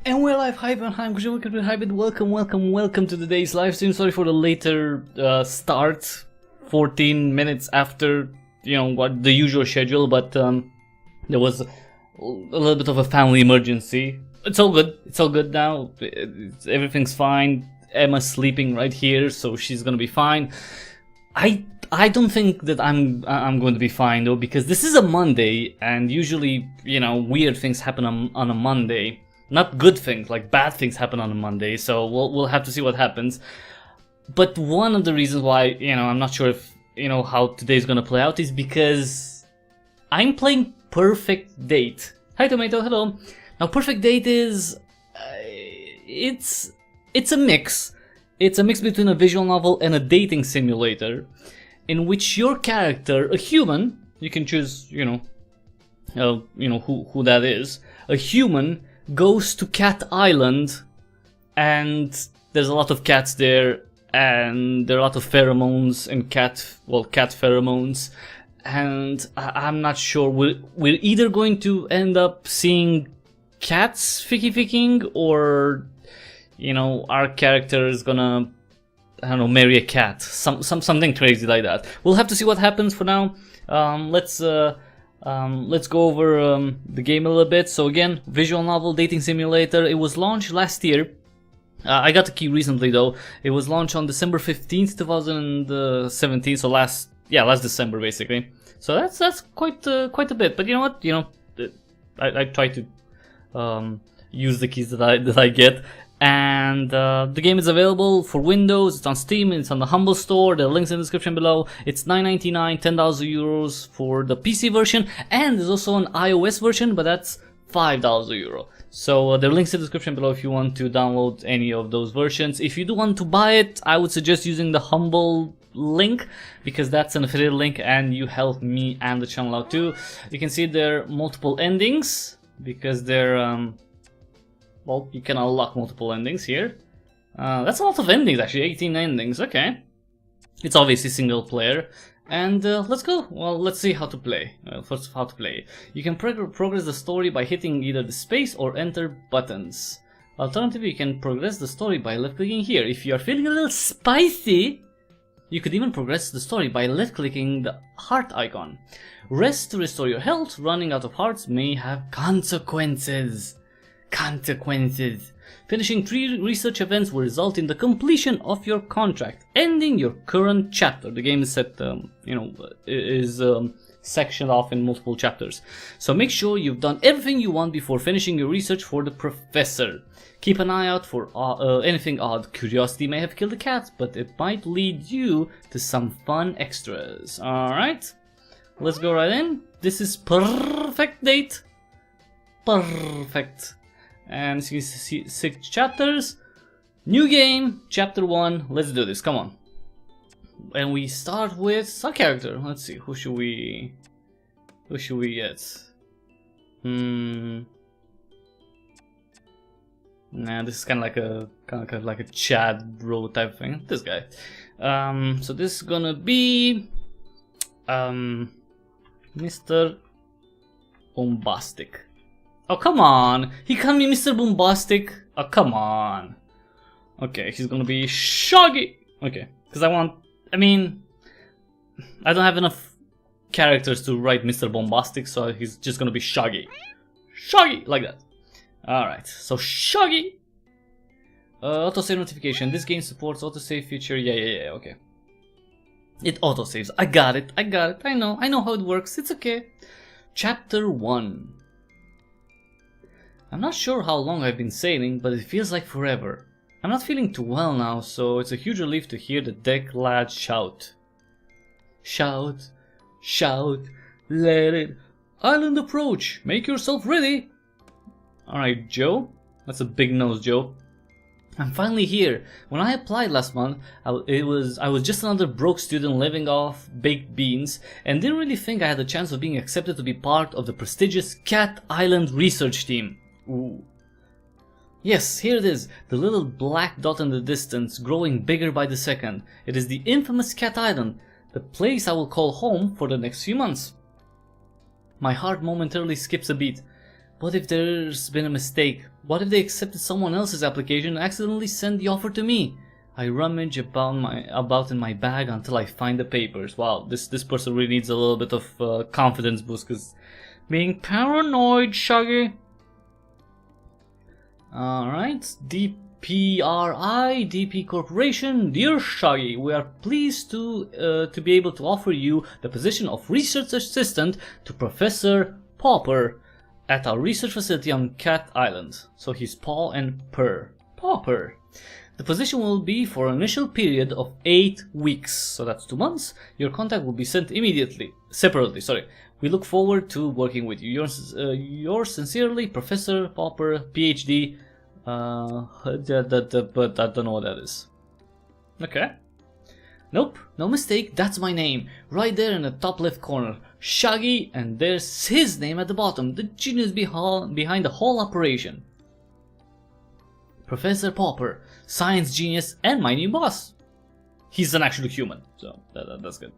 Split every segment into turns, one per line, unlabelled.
And we're live, hi everyone, I'm Purrfect Date Hybrid, welcome to today's live stream. Sorry for the later start, 14 minutes after, what the usual schedule, but there was a little bit of a family emergency. It's all good now, everything's fine. Emma's sleeping right here, so she's gonna be fine. I don't think that I'm going to be fine though, because this is a Monday, and usually, weird things happen on a Monday. Not good things, like bad things happen on a Monday, so we'll have to see what happens. But one of the reasons why, I'm not sure if, how today's gonna play out is because I'm playing Purrfect Date. Hi Tomato, hello. Now Purrfect Date is, it's a mix. It's a mix between a visual novel and a dating simulator, in which your character, a human, you can choose, who that is, a human goes to Cat Island, and there's a lot of cats there, and there are a lot of pheromones and cat pheromones, and I'm not sure, we're either going to end up seeing cats ficking, or our character is gonna, I don't know, marry a cat, something crazy like that. We'll have to see what happens. For now, let's go over the game a little bit. So again, visual novel, dating simulator. It was launched last year. I got the key recently though. It was launched on December 15th, 2017. So last December basically. So that's quite a bit. But you know what? I try to use the keys that I get. And the game is available for Windows, it's on Steam, it's on the Humble Store, the link's in the description below. It's $9.99, 10,000 euros for the PC version, and there's also an iOS version, but that's 5,000 euro. So the link's in the description below if you want to download any of those versions. If you do want to buy it, I would suggest using the Humble link, because that's an affiliate link and you help me and the channel out too. You can see there are multiple endings, because they're well, you can unlock multiple endings here. That's a lot of endings actually, 18 endings, okay. It's obviously single player. And let's go. Well, let's see how to play. First, how to play. You can progress the story by hitting either the space or enter buttons. Alternatively, you can progress the story by left clicking here. If you are feeling a little spicy, you could even progress the story by left clicking the heart icon. Rest to restore your health. Running out of hearts may have consequences. Finishing 3 research events will result in the completion of your contract, ending your current chapter. The game is set, sectioned off in multiple chapters. So make sure you've done everything you want before finishing your research for the professor. Keep an eye out for anything odd. Curiosity may have killed the cat, but it might lead you to some fun extras. Alright, let's go right in. This is Purrfect Date. Perfect. And so you see 6 chapters. New game, chapter 1. Let's do this, come on. And we start with our character. Let's see, who should we get? Nah, this is kind of like a Chad bro type thing. This guy. So this is gonna be Mr. Bombastic. Oh, come on! He can't be Mr. Bombastic! Oh, come on! Okay, he's gonna be Shaggy! Okay, because I don't have enough characters to write Mr. Bombastic, so he's just gonna be Shaggy. Shaggy! Like that. Alright, so Shaggy! Autosave notification. This game supports autosave feature. Yeah, okay. It autosaves. I got it. I know how it works. It's okay. Chapter 1. I'm not sure how long I've been sailing, but it feels like forever. I'm not feeling too well now, so it's a huge relief to hear the deck lad shout. Shout, shout, let it. Island approach, make yourself ready. Alright, Joe. That's a big nose, Joe. I'm finally here. When I applied last month, I was just another broke student living off baked beans, and didn't really think I had a chance of being accepted to be part of the prestigious Cat Island research team. Ooh. Yes, here it is, the little black dot in the distance, growing bigger by the second. It is the infamous Cat Island, the place I will call home for the next few months. My heart momentarily skips a beat. What if there's been a mistake? What if they accepted someone else's application and accidentally sent the offer to me? I rummage about in my bag until I find the papers. Wow, this person really needs a little bit of confidence boost, because being paranoid, Shaggy. Alright, DP Corporation. Dear Shaggy, we are pleased to be able to offer you the position of research assistant to Professor Pauper at our research facility on Cat Island. So he's Paw and Purr. Pauper. The position will be for an initial period of 8 weeks, so that's 2 months. Your contact will be sent separately. We look forward to working with you. Yours sincerely, Professor Pauper, PhD. But I don't know what that is. Okay. Nope, no mistake, that's my name. Right there in the top left corner. Shaggy, and there's his name at the bottom. The genius behind the whole operation. Professor Pauper, science genius, and my new boss. He's an actual human, so that's good.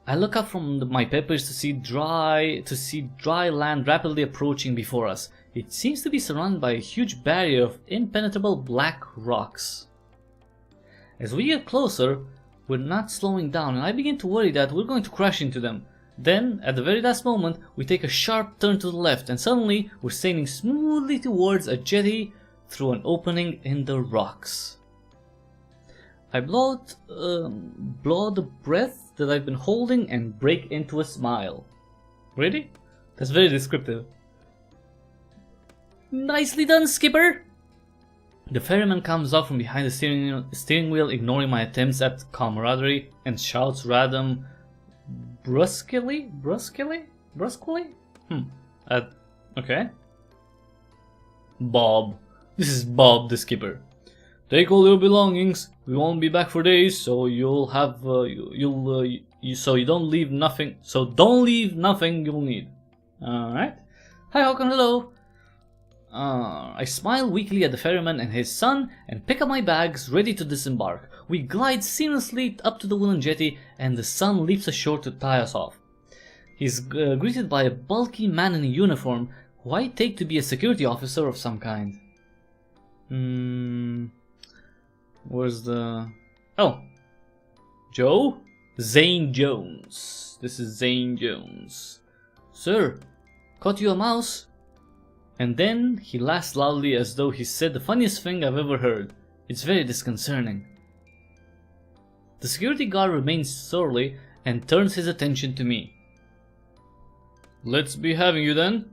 I look up from my papers to see dry land rapidly approaching before us. It seems to be surrounded by a huge barrier of impenetrable black rocks. As we get closer, we're not slowing down, and I begin to worry that we're going to crash into them. Then, at the very last moment, we take a sharp turn to the left, and suddenly we're sailing smoothly towards a jetty through an opening in the rocks. I blow the breath that I've been holding and break into a smile. Really? That's very descriptive. Nicely done, Skipper! The ferryman comes up from behind the steering wheel, ignoring my attempts at camaraderie, and shouts random brusquely? Okay. Bob. This is Bob the skipper. Take all your belongings. We won't be back for days, so you'll have so you don't leave nothing. So don't leave nothing you'll need. All right. Hi, Håkon. Hello. I smile weakly at the ferryman and his son and pick up my bags, ready to disembark. We glide seamlessly up to the wooden jetty, and the son leaps ashore to tie us off. He's greeted by a bulky man in a uniform, who I take to be a security officer of some kind. Where's the... Oh! Joe? Zane Jones. This is Zane Jones. Sir, caught you a mouse? And then he laughs loudly as though he said the funniest thing I've ever heard. It's very disconcerting. The security guard remains surly and turns his attention to me. Let's be having you then.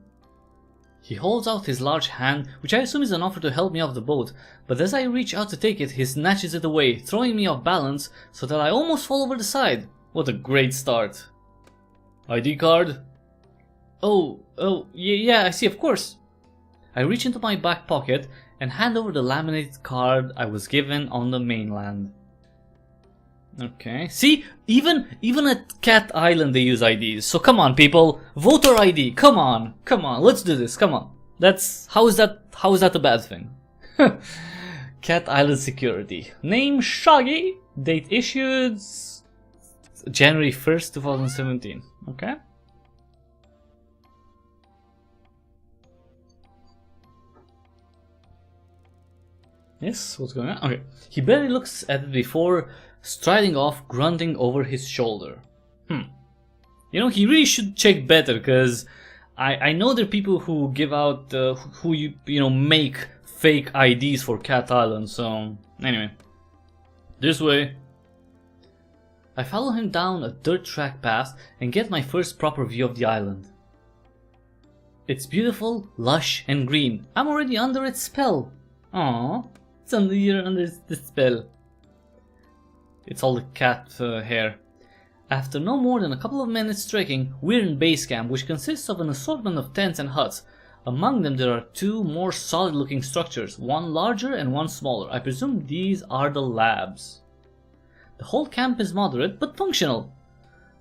He holds out his large hand, which I assume is an offer to help me off the boat, but as I reach out to take it, he snatches it away, throwing me off balance so that I almost fall over the side. What a great start. ID card? Oh, yeah, I see, of course. I reach into my back pocket and hand over the laminated card I was given on the mainland. Okay, see, even at Cat Island they use IDs, so come on people, voter ID, come on, let's do this, come on. How is that a bad thing? Cat Island security. Name Shaggy, date issued January 1st, 2017, okay. Yes, what's going on? Okay, he barely looks at it before striding off, grunting over his shoulder. You know, he really should check better, because I know there are people who give out, who make fake IDs for Cat Island, so anyway. This way. I follow him down a dirt track path and get my first proper view of the island. It's beautiful, lush and green. I'm already under its spell. Aww, it's under the spell. It's all the cat hair. After no more than a couple of minutes trekking, we're in base camp, which consists of an assortment of tents and huts. Among them there are two more solid looking structures, one larger and one smaller. I presume these are the labs. The whole camp is moderate but functional.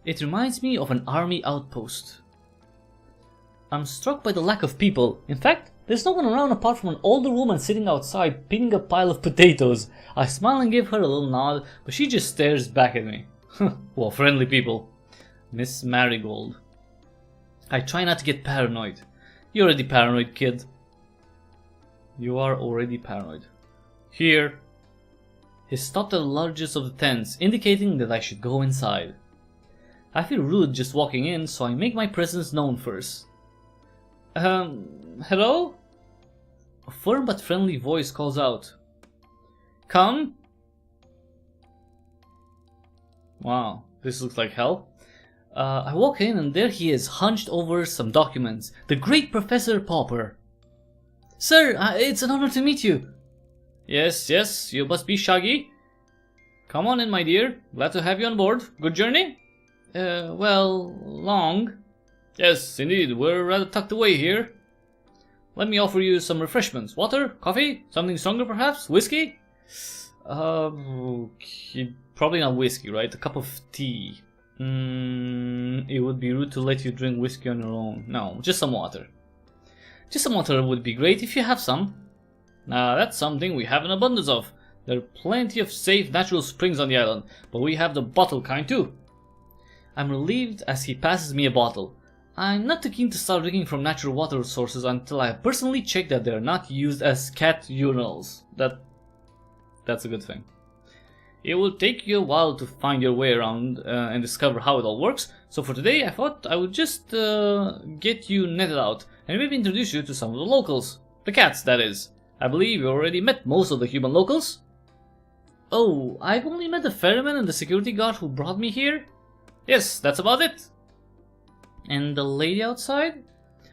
It reminds me of an army outpost. I'm struck by the lack of people. In fact, there's no one around apart from an older woman sitting outside peeling a pile of potatoes. I smile and give her a little nod, but she just stares back at me. Well, friendly people. Miss Marigold. I try not to get paranoid. You're already paranoid, kid. You are already paranoid. Here. He stopped at the largest of the tents, indicating that I should go inside. I feel rude just walking in, so I make my presence known first. Hello? A firm but friendly voice calls out. Come? Wow, this looks like hell. I walk in and there he is, hunched over some documents. The great Professor Pauper. Sir, it's an honor to meet you. Yes, yes, you must be Shaggy. Come on in, my dear. Glad to have you on board. Good journey? Well, long. Yes, indeed, we're rather tucked away here. Let me offer you some refreshments. Water? Coffee? Something stronger perhaps? Whiskey? Okay, probably not whiskey, right? A cup of tea. It would be rude to let you drink whiskey on your own. No, just some water. Just some water would be great if you have some. That's something we have an abundance of. There are plenty of safe natural springs on the island, but we have the bottle kind too. I'm relieved as he passes me a bottle. I'm not too keen to start drinking from natural water sources until I have personally checked that they are not used as cat urinals. That's a good thing. It will take you a while to find your way around and discover how it all works, so for today I thought I would just get you netted out and maybe introduce you to some of the locals. The cats, that is. I believe you already met most of the human locals. Oh, I've only met the ferryman and the security guard who brought me here? Yes, that's about it. And the lady outside?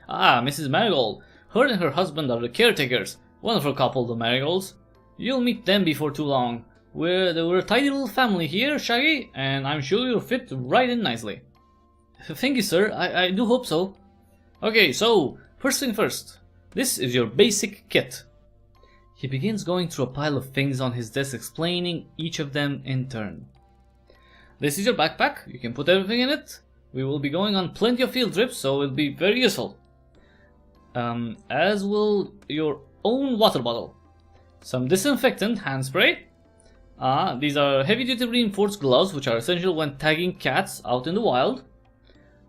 Mrs. Marigold. Her and her husband are the caretakers. Wonderful couple, the Marigolds. You'll meet them before too long. We're a tidy little family here, Shaggy, and I'm sure you'll fit right in nicely. Thank you, sir. I do hope so. Okay, so, first thing first. This is your basic kit. He begins going through a pile of things on his desk, explaining each of them in turn. This is your backpack. You can put everything in it. We will be going on plenty of field trips, so it'll be very useful. As will your own water bottle. Some disinfectant hand spray. These are heavy-duty reinforced gloves, which are essential when tagging cats out in the wild.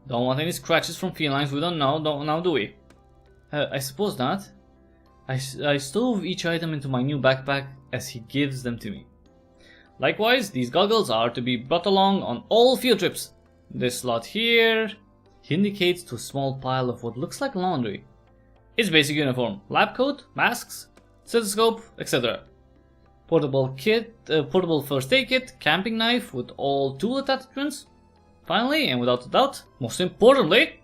Don't want any scratches from felines we don't know, now do we? I suppose not. I stove each item into my new backpack as he gives them to me. Likewise, these goggles are to be brought along on all field trips. This lot here, he indicates to a small pile of what looks like laundry. It's basic uniform, lab coat, masks, stethoscope, etc. Portable kit, portable first aid kit, camping knife with all tool attachments. Finally, and without a doubt, most importantly,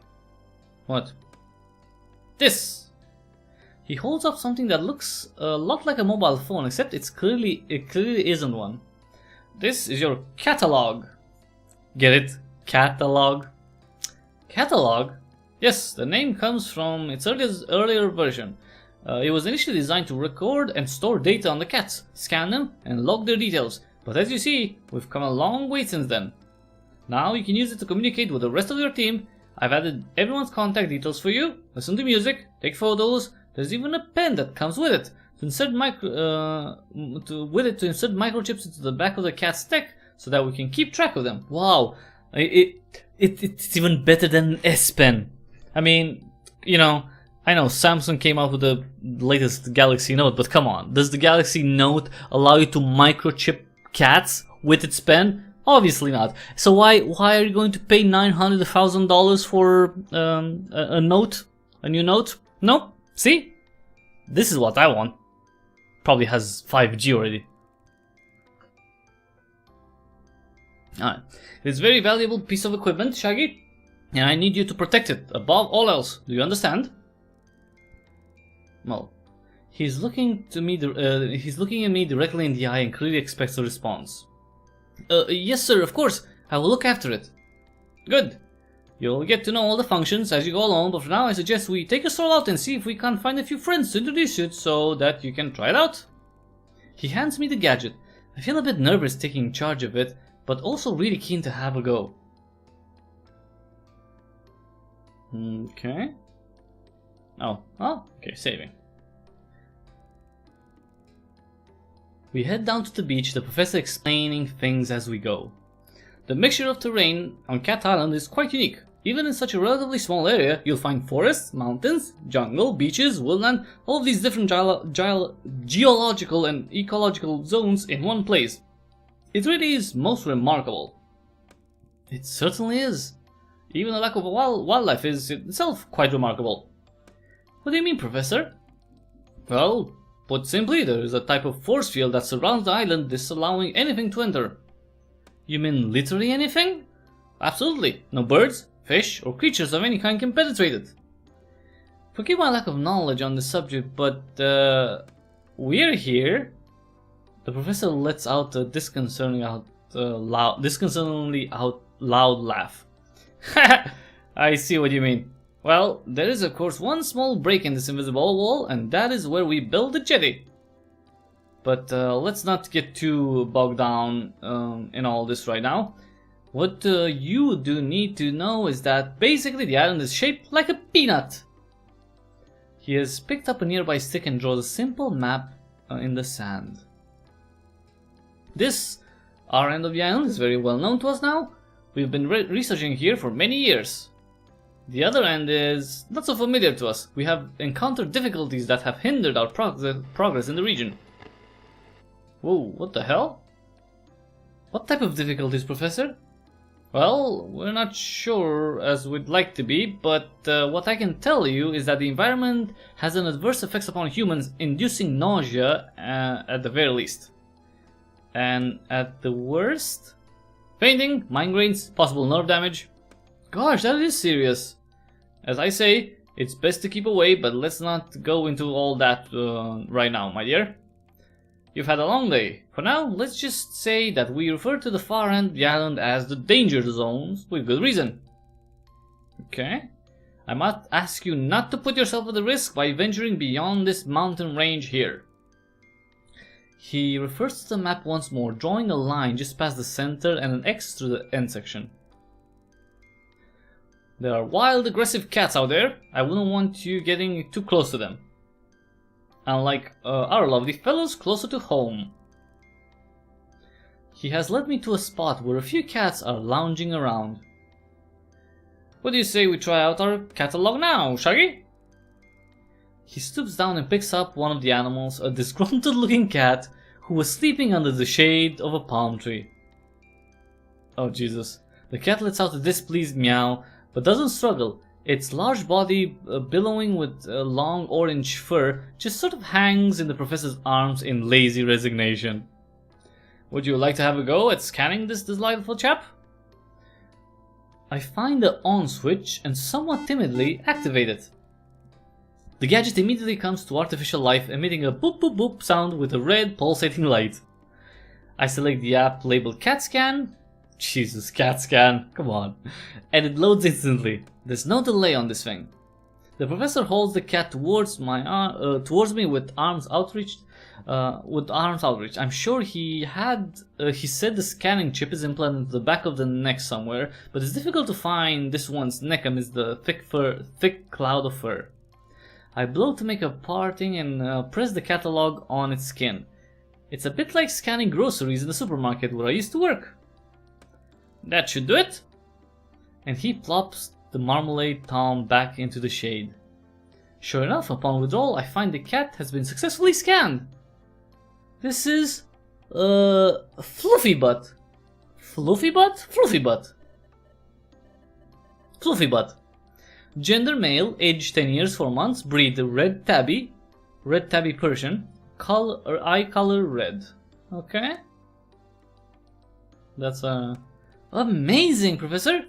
what? This. He holds up something that looks a lot like a mobile phone, except it clearly isn't one. This is your catalog. Get it? Catalog. Catalog? Yes, the name comes from its earlier version. It was initially designed to record and store data on the cats, scan them, and log their details. But as you see, we've come a long way since then. Now you can use it to communicate with the rest of your team. I've added everyone's contact details for you, listen to music, take photos. There's even a pen that comes with it to insert microchips into the back of the cat's neck so that we can keep track of them. Wow, it's even better than an S Pen. I mean, you know, I know Samsung came out with the latest Galaxy Note, but come on, does the Galaxy Note allow you to microchip cats with its pen? Obviously not. So why are you going to pay $900,000 for a note, a new note? No. See? This is what I want. Probably has 5G already. Alright. It's a very valuable piece of equipment, Shaggy, and I need you to protect it above all else. Do you understand? Well, he's looking at me directly in the eye and clearly expects a response. Yes sir, of course. I will look after it. Good. You'll get to know all the functions as you go along, but for now I suggest we take a stroll out and see if we can't find a few friends to introduce you to so that you can try it out. He hands me the gadget. I feel a bit nervous taking charge of it, but also really keen to have a go. Okay. Oh, okay, saving. We head down to the beach, the professor explaining things as we go. The mixture of terrain on Cat Island is quite unique. Even in such a relatively small area, you'll find forests, mountains, jungle, beaches, woodland, all of these different geological and ecological zones in one place. It really is most remarkable. It certainly is. Even the lack of wildlife is itself quite remarkable. What do you mean, Professor? Well, put simply, there is a type of force field that surrounds the island, disallowing anything to enter. You mean literally anything? Absolutely. No birds, fish, or creatures of any kind can penetrate it. Forgive my lack of knowledge on the subject, but we're here. The professor lets out a disconcertingly loud laugh. I see what you mean. Well, there is of course one small break in this invisible wall, and that is where we build the jetty. But let's not get too bogged down in all this right now. What you do need to know is that basically the island is shaped like a peanut. He has picked up a nearby stick and draws a simple map in the sand. This, our end of the island, is very well known to us now. We've been researching here for many years. The other end is not so familiar to us. We have encountered difficulties that have hindered our progress in the region. Whoa, what the hell? What type of difficulties, Professor? Well, we're not sure as we'd like to be, but what I can tell you is that the environment has an adverse effects upon humans, inducing nausea at the very least. And at the worst? Fainting, migraines, possible nerve damage. Gosh, that is serious. As I say, it's best to keep away, but let's not go into all that right now, my dear. You've had a long day. For now, let's just say that we refer to the far end of the island as the danger zones, with good reason. Okay. I must ask you not to put yourself at risk by venturing beyond this mountain range here. He refers to the map once more, drawing a line just past the center and an X through the end section. There are wild, aggressive cats out there. I wouldn't want you getting too close to them. Unlike our lovely fellows closer to home. He has led me to a spot where a few cats are lounging around. What do you say we try out our catalog now, Shaggy? He stoops down and picks up one of the animals, a disgruntled looking cat who was sleeping under the shade of a palm tree. Oh Jesus. The cat lets out a displeased meow, but doesn't struggle. Its large body, billowing with long orange fur, just sort of hangs in the professor's arms in lazy resignation. Would you like to have a go at scanning this delightful chap? I find the on switch and somewhat timidly activate it. The gadget immediately comes to artificial life, emitting a boop boop boop sound with a red pulsating light. I select the app labeled CAT Scan. Jesus, CAT Scan, come on. And it loads instantly. There's no delay on this thing. The professor holds the cat towards me with arms outreached. I'm sure he said the scanning chip is implanted to the back of the neck somewhere, but it's difficult to find this one's neck amidst the thick cloud of fur. I blow to make a parting and press the catalog on its skin. It's a bit like scanning groceries in the supermarket where I used to work. That should do it. And he plops the marmalade Tom back into the shade. Sure enough, upon withdrawal, I find the cat has been successfully scanned. This is Fluffy Butt. Fluffy Butt? Fluffy Butt. Fluffy Butt. Gender male, age 10 years 4 months, breed red tabby Persian, eye color red. Okay. That's amazing, Professor.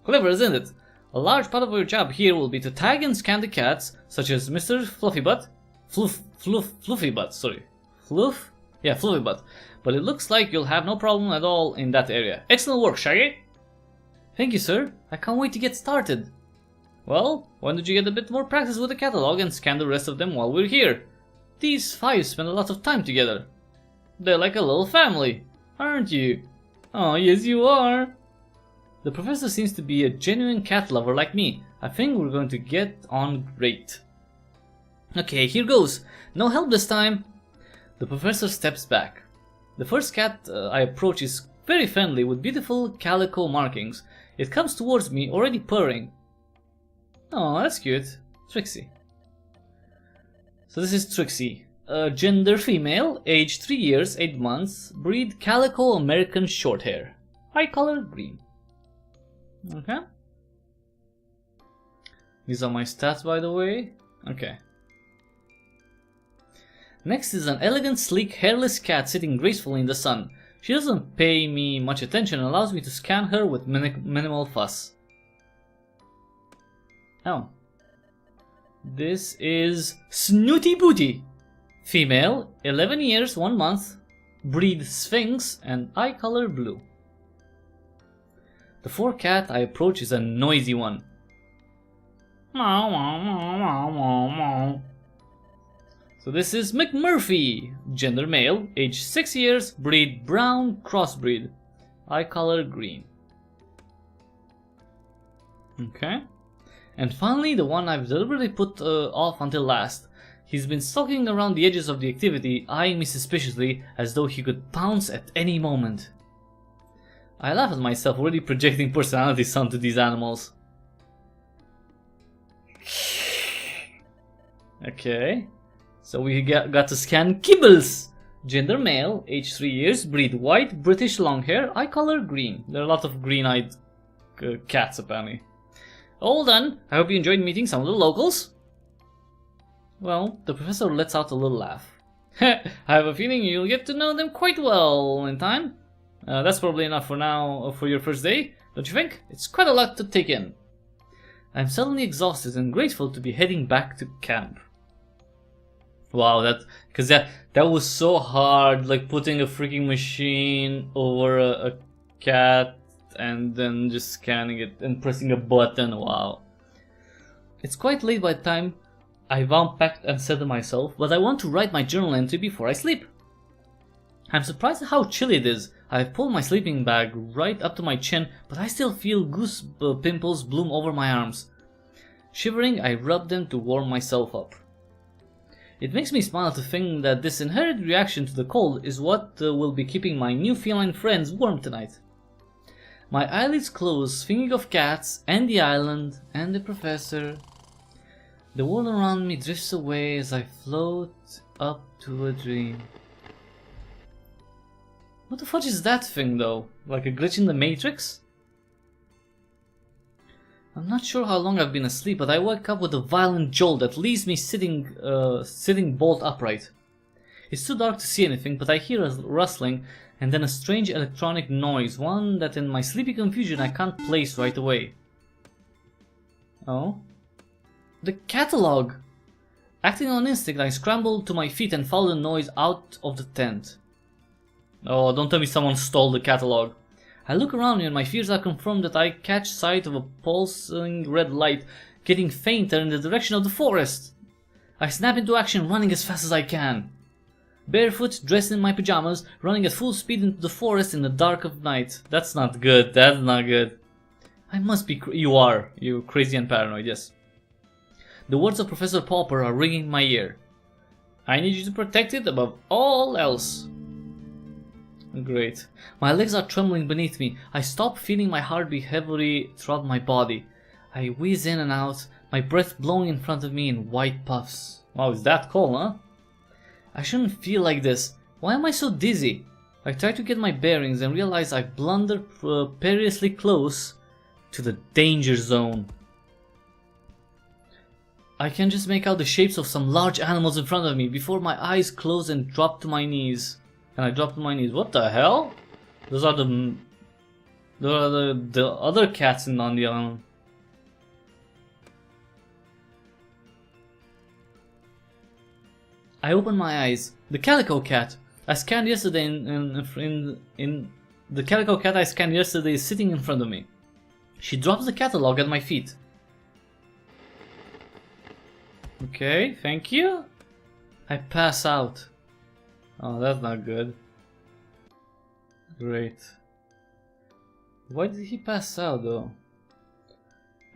Clever, isn't it? A large part of your job here will be to tag and scan the cats, such as Mr. Fluffy Butt. Fluffy Butt, sorry. Yeah, Fluffy Butt. But it looks like you'll have no problem at all in that area. Excellent work, Shaggy. Thank you, sir. I can't wait to get started. Well, why don't you get a bit more practice with the catalog and scan the rest of them while we're here? These five spend a lot of time together. They're like a little family, aren't you? Oh, yes you are. The professor seems to be a genuine cat lover like me. I think we're going to get on great. Okay, here goes. No help this time. The professor steps back. The first cat I approach is very friendly with beautiful calico markings. It comes towards me, already purring. Oh, that's cute. Trixie. So this is Trixie. Gender female, age 3 years, 8 months, breed Calico American Shorthair. Eye color green. Okay. These are my stats, by the way. Okay. Next is an elegant, sleek, hairless cat sitting gracefully in the sun. She doesn't pay me much attention and allows me to scan her with minimal fuss. Oh. This is Snooty Booty. Female, 11 years, 1 month, breed Sphinx and eye color blue. The 4 cat I approach is a noisy one. So this is McMurphy, gender male, age 6 years, breed brown crossbreed, eye color green. Okay. And finally the one I've deliberately put off until last. He's been stalking around the edges of the activity, eyeing me suspiciously as though he could pounce at any moment. I laugh at myself, already projecting personalities onto these animals. Okay. So we got to scan Kibbles. Gender male, age 3 years, breed white, British long hair, eye color green. There are a lot of green-eyed cats apparently. All done. I hope you enjoyed meeting some of the locals. Well, the professor lets out a little laugh. I have a feeling you'll get to know them quite well in time. That's probably enough for now for your first day, don't you think? It's quite a lot to take in. I'm suddenly exhausted and grateful to be heading back to camp. Wow, that was so hard, like putting a freaking machine over a cat and then just scanning it and pressing a button. Wow. It's quite late by the time I've unpacked and said to myself, but I want to write my journal entry before I sleep. I'm surprised at how chilly it is. I've pulled my sleeping bag right up to my chin, but I still feel goose pimples bloom over my arms. Shivering, I rub them to warm myself up. It makes me smile to think that this inherent reaction to the cold is what will be keeping my new feline friends warm tonight. My eyelids close, thinking of cats, and the island, and the professor. The world around me drifts away as I float up to a dream. What the fudge is that thing though? Like a glitch in the Matrix? I'm not sure how long I've been asleep, but I wake up with a violent jolt that leaves me sitting bolt upright. It's too dark to see anything, but I hear a rustling and then a strange electronic noise, one that in my sleepy confusion I can't place right away. Oh? The catalog! Acting on instinct, I scramble to my feet and follow the noise out of the tent. Oh, don't tell me someone stole the catalog. I look around me and my fears are confirmed that I catch sight of a pulsing red light getting fainter in the direction of the forest. I snap into action, running as fast as I can. Barefoot, dressed in my pajamas, running at full speed into the forest in the dark of night. That's not good, that's not good. I must be you're crazy and paranoid, yes. The words of Professor Pauper are ringing in my ear. I need you to protect it above all else. Great. My legs are trembling beneath me. I stop, feeling my heartbeat heavily throughout my body. I wheeze in and out, my breath blowing in front of me in white puffs. Wow, is that cold, huh? I shouldn't feel like this. Why am I so dizzy? I try to get my bearings and realize I've blundered perilously close to the danger zone. I can just make out the shapes of some large animals in front of me before my eyes close and drop to my knees. And I drop to my knees. What the hell? Those are the other cats on the island. I open my eyes. The calico cat I scanned yesterday the calico cat I scanned yesterday is sitting in front of me. She drops the catalog at my feet. Okay, thank you. I pass out. Oh, that's not good. Great. Why did he pass out though?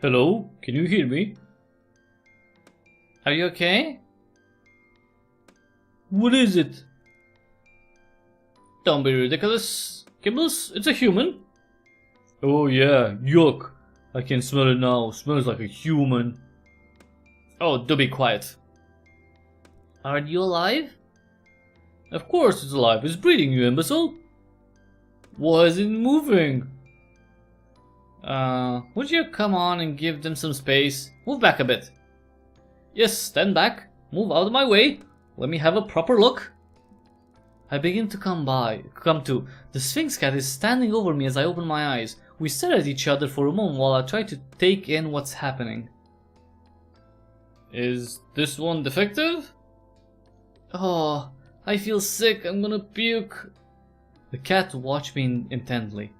Hello, can you hear me? Are you okay? What is it? Don't be ridiculous. Kibbles, it's a human. Oh yeah, yuck. I can smell it now. Smells like a human. Oh, do be quiet. Are you alive? Of course it's alive. It's breathing, you imbecile. Why is it moving? Would you come on and give them some space? Move back a bit. Yes, stand back. Move out of my way. Let me have a proper look. I begin to come to. The Sphinx cat is standing over me as I open my eyes. We stare at each other for a moment while I try to take in what's happening. Is this one defective? Oh, I feel sick. I'm gonna puke. The cat watched me intently.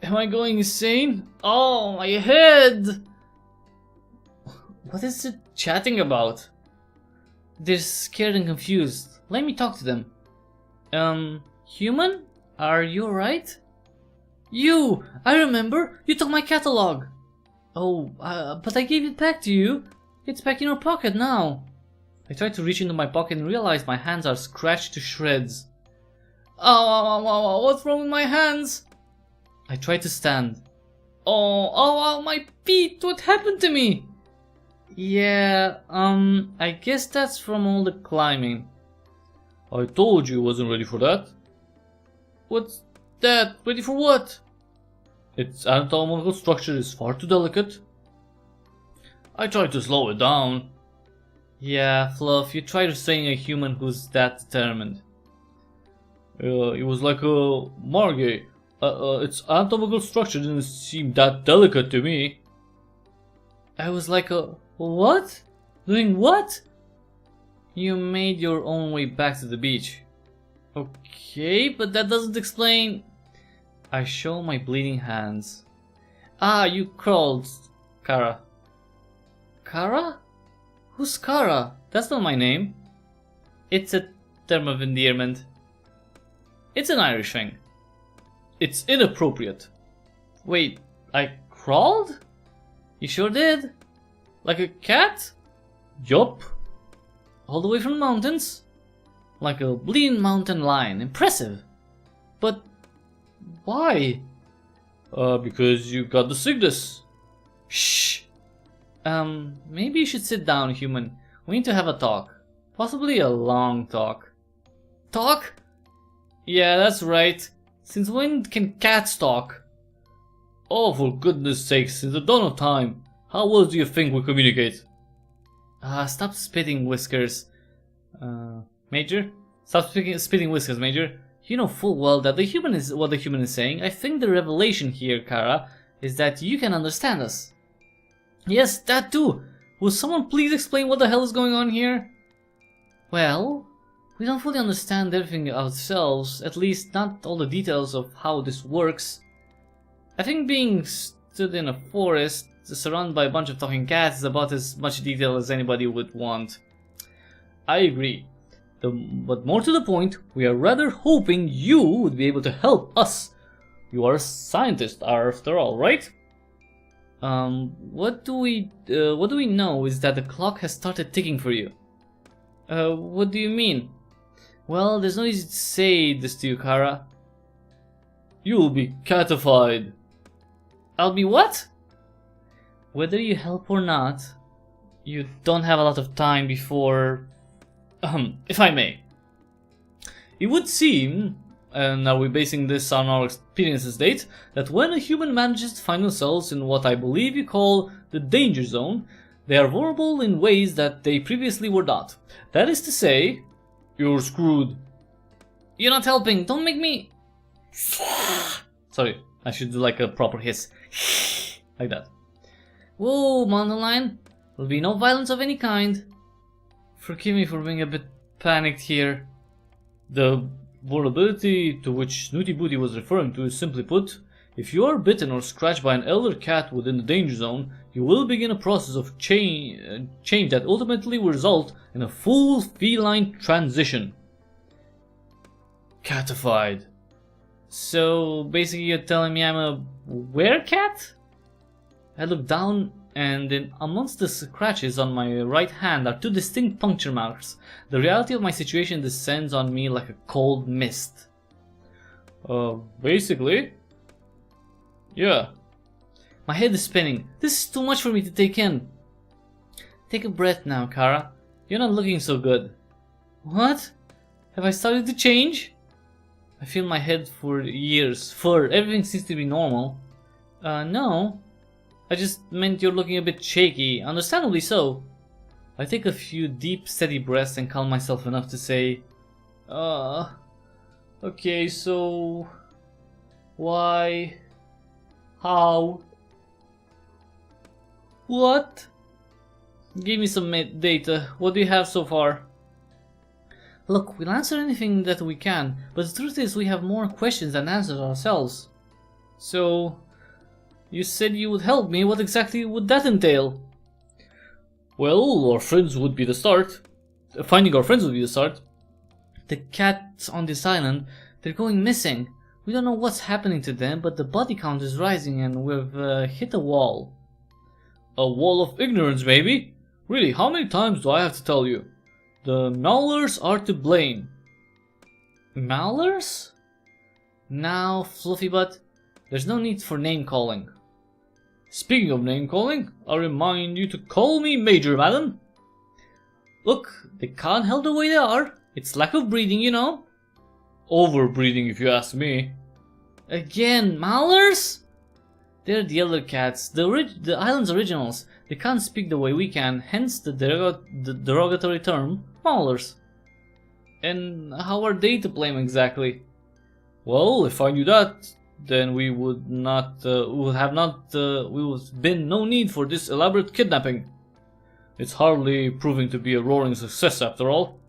Am I going insane? Oh, my head! What is it chatting about? They're scared and confused. Let me talk to them. Human? Are you alright? You! I remember! You took my catalog! Oh, but I gave it back to you. It's back in your pocket now. I tried to reach into my pocket and realized my hands are scratched to shreds. Oh, what's wrong with my hands? I tried to stand. Oh, my feet! What happened to me? Yeah, I guess that's from all the climbing. I told you I wasn't ready for that. What's that? Ready for what? Its anatomical structure is far too delicate. I tried to slow it down. Yeah, Fluff, you tried restraining a human who's that determined. It was like a Margay. Its anatomical structure didn't seem that delicate to me. I was like a... What? Doing what? You made your own way back to the beach. Okay, but that doesn't explain... I show my bleeding hands. Ah, you crawled, Kara. Kara? Who's Kara? That's not my name. It's a term of endearment. It's an Irish thing. It's inappropriate. Wait, I crawled? You sure did? Like a cat? Yup. All the way from the mountains? Like a bleeding mountain lion. Impressive. But why? Because you got the sickness. Shh. Maybe you should sit down, human. We need to have a talk. Possibly a long talk. Talk? Yeah, that's right. Since when can cats talk? Oh, for goodness sakes, since the dawn of time. How well do you think we communicate? Stop spitting, Whiskers. Major? Stop spitting whiskers, Major. You know full well that what the human is saying. I think the revelation here, Kara, is that you can understand us. Yes, that too. Will someone please explain what the hell is going on here? Well, we don't fully understand everything ourselves, at least not all the details of how this works. I think being stood in a forest, surrounded by a bunch of talking cats, is about as much detail as anybody would want. I agree. But more to the point, we are rather hoping you would be able to help us. You are a scientist after all, right? What do we know is that the clock has started ticking for you. What do you mean? Well, there's no easy to say this to you, Kara. You'll be catified. I'll be what? Whether you help or not, you don't have a lot of time before... if I may. It would seem, and are we basing this on our experiences date, that when a human manages to find themselves in what I believe you call the danger zone, they are vulnerable in ways that they previously were not. That is to say, you're screwed. You're not helping, don't make me... Sorry, I should do like a proper hiss. Like that. Whoa, mountain lion. There'll be no violence of any kind. Forgive me for being a bit panicked here. The vulnerability to which Snooty Booty was referring to is simply put, if you are bitten or scratched by an elder cat within the danger zone, you will begin a process of change that ultimately will result in a full feline transition. Catified. So basically you're telling me I'm a werecat? I look down and in amongst the scratches on my right hand are two distinct puncture marks. The reality of my situation descends on me like a cold mist. Basically, Yeah. My head is spinning. This is too much for me to take in. Take a breath now, Kara. You're not looking so good. What? Have I started to change? I feel my head for years. Everything seems to be normal. No. I just meant you're looking a bit shaky. Understandably so. I take a few deep, steady breaths and calm myself enough to say, okay, so... Why? How? What? Give me some data. What do you have so far? Look, we'll answer anything that we can, but the truth is we have more questions than answers ourselves. So, you said you would help me. What exactly would that entail? Well, our friends would be the start. Finding our friends would be the start. The cats on this island, they're going missing. We don't know what's happening to them, but the body count is rising and we've hit a wall. A wall of ignorance, maybe? Really, how many times do I have to tell you? The Maulers are to blame. Maulers? Now, Fluffy Butt, there's no need for name calling. Speaking of name calling, I remind you to call me Major, madam. Look, they can't help the way they are. It's lack of breeding, you know. Overbreeding, if you ask me. Again, Maulers? They're the elder cats, the island's originals. They can't speak the way we can, hence the derogatory term, Maulers. And how are they to blame exactly? Well, if I knew that, then we would have been no need for this elaborate kidnapping. It's hardly proving to be a roaring success after all.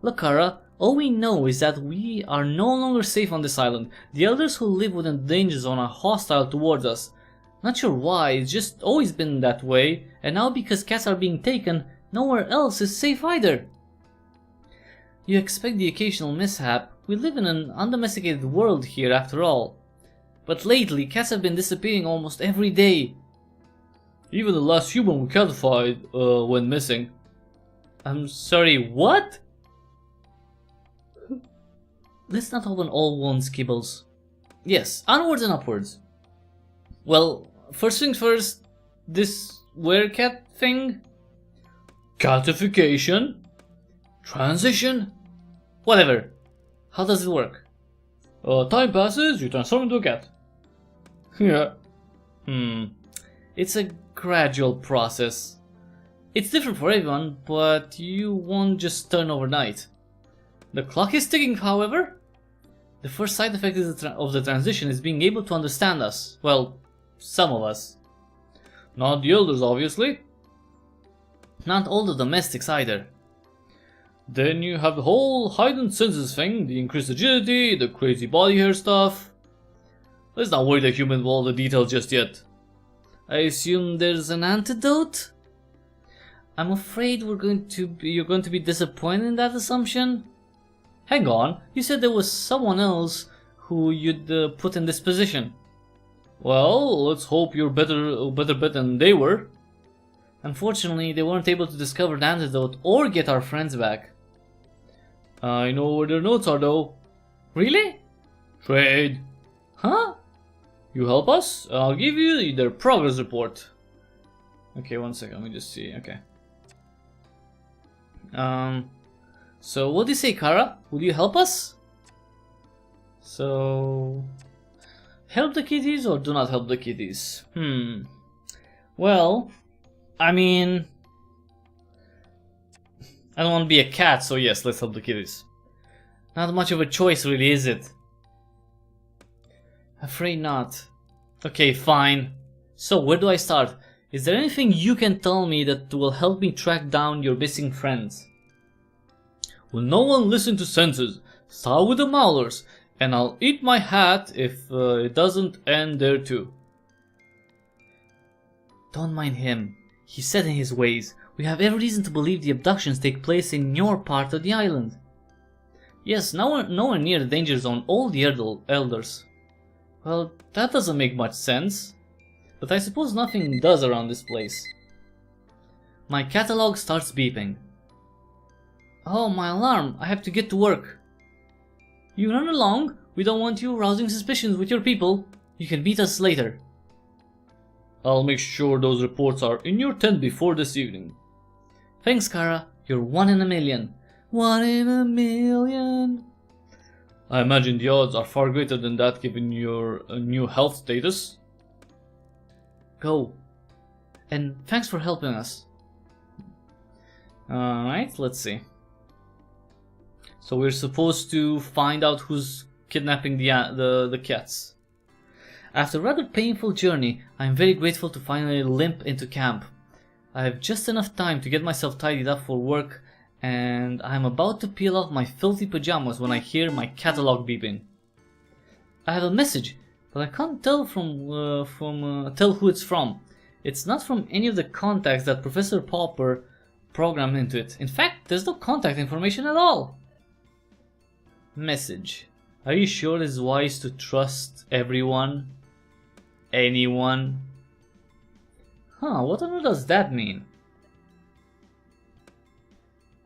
Look, Kara, all we know is that we are no longer safe on this island. The elders who live within the danger zone are hostile towards us. Not sure why, it's just always been that way, and now because cats are being taken, nowhere else is safe either. You expect the occasional mishap. We live in an undomesticated world here after all. But lately, cats have been disappearing almost every day. Even the last human we catified went missing. I'm sorry, what? Let's not open all wounds, Kibbles. Yes, onwards and upwards. Well, first things first, this werecat thing? Catification? Transition? Whatever. How does it work? Time passes, you transform into a cat. Yeah. It's a gradual process. It's different for everyone, but you won't just turn overnight. The clock is ticking, however. The first side effect of the transition is being able to understand us. Well, some of us. Not the elders, obviously. Not all the domestics either. Then you have the whole heightened senses thing, the increased agility, the crazy body hair stuff. Let's not worry the human with all the details just yet. I assume there's an antidote? I'm afraid you're going to be disappointed in that assumption. Hang on, you said there was someone else who you'd put in this position. Well, let's hope you're better bet than they were. Unfortunately, they weren't able to discover the antidote or get our friends back. I know where their notes are though. Really? Trade. Huh? You help us? I'll give you their progress report. Okay, one second, let me just see, okay. So what do you say, Kara? Would you help us? So... help the kitties or do not help the kitties? Well, I mean... I don't want to be a cat, so yes, let's help the kitties. Not much of a choice really, is it? Afraid not. Okay, fine. So, where do I start? Is there anything you can tell me that will help me track down your missing friends? Will no one listen to senses? Start with the Maulers, and I'll eat my hat if it doesn't end there too. Don't mind him. He's set in his ways. We have every reason to believe the abductions take place in your part of the island. Yes, nowhere near the danger zone, all the elders. Well, that doesn't make much sense. But I suppose nothing does around this place. My catalog starts beeping. Oh, my alarm! I have to get to work. You run along. We don't want you rousing suspicions with your people. You can meet us later. I'll make sure those reports are in your tent before this evening. Thanks, Kara. You're 1 in a million. 1 in a million. I imagine the odds are far greater than that given your new health status. Go. And thanks for helping us. Alright, let's see. So we're supposed to find out who's kidnapping the cats. After a rather painful journey, I am very grateful to finally limp into camp. I have just enough time to get myself tidied up for work, and I am about to peel off my filthy pajamas when I hear my catalog beeping. I have a message, but I can't tell tell who it's from. It's not from any of the contacts that Professor Popper programmed into it. In fact, there's no contact information at all. Message. Are you sure it's wise to trust everyone? Anyone? Huh, what on earth does that mean?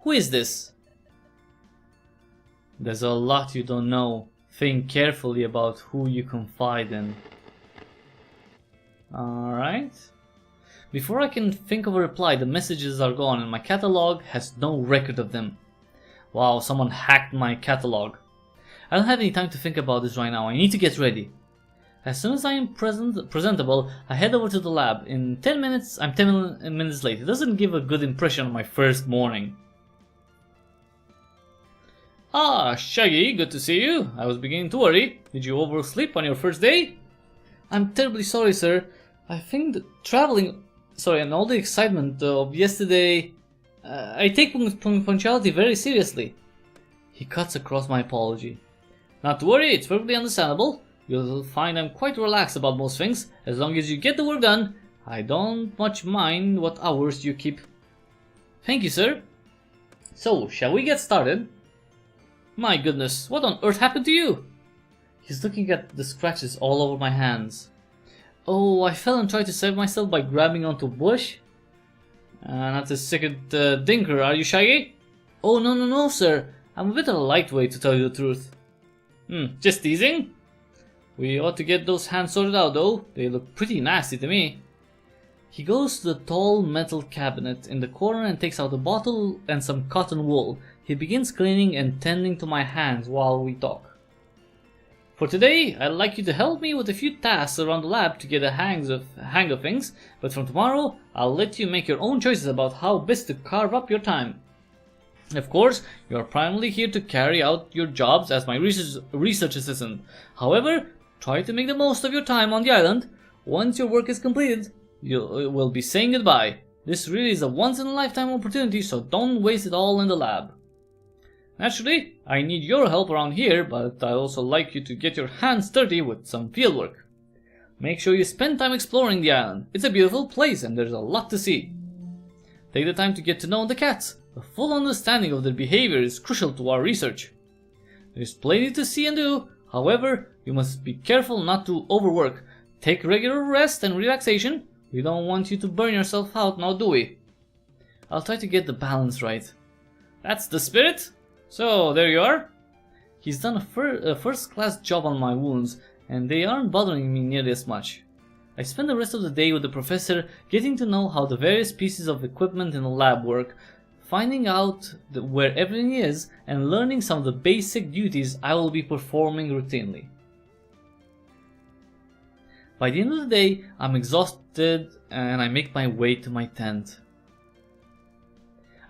Who is this? There's a lot you don't know. Think carefully about who you confide in. Alright. Before I can think of a reply, the messages are gone and my catalog has no record of them. Wow, someone hacked my catalog. I don't have any time to think about this right now. I need to get ready. As soon as I am presentable, I head over to the lab. In 10 minutes, I'm 10 minutes late. It doesn't give a good impression on my first morning. Ah, Shaggy, good to see you. I was beginning to worry. Did you oversleep on your first day? I'm terribly sorry, sir. I think the traveling... Sorry, and all the excitement of yesterday... I take punctuality very seriously. He cuts across my apology. Not to worry, it's perfectly understandable. You'll find I'm quite relaxed about most things. As long as you get the work done, I don't much mind what hours you keep. Thank you, sir. So, shall we get started? My goodness, what on earth happened to you? He's looking at the scratches all over my hands. Oh, I fell and tried to save myself by grabbing onto a bush. Not a second dinker, are you, Shaggy? Oh, no, sir. I'm a bit of a lightweight, to tell you the truth. Just teasing? We ought to get those hands sorted out, though. They look pretty nasty to me. He goes to the tall metal cabinet in the corner and takes out a bottle and some cotton wool. He begins cleaning and tending to my hands while we talk. For today, I'd like you to help me with a few tasks around the lab to get a hang of things, but from tomorrow, I'll let you make your own choices about how best to carve up your time. Of course, you are primarily here to carry out your jobs as my research assistant. However, try to make the most of your time on the island. Once your work is completed, you will be saying goodbye. This really is a once-in-a-lifetime opportunity, so don't waste it all in the lab. Naturally, I need your help around here, but I'd also like you to get your hands dirty with some fieldwork. Make sure you spend time exploring the island. It's a beautiful place and there's a lot to see. Take the time to get to know the cats. A full understanding of their behavior is crucial to our research. There's plenty to see and do, however, you must be careful not to overwork. Take regular rest and relaxation. We don't want you to burn yourself out now, do we? I'll try to get the balance right. That's the spirit! So, there you are. He's done a first-class job on my wounds, and they aren't bothering me nearly as much. I spend the rest of the day with the professor, getting to know how the various pieces of equipment in the lab work, finding out where everything is, and learning some of the basic duties I will be performing routinely. By the end of the day, I'm exhausted and I make my way to my tent.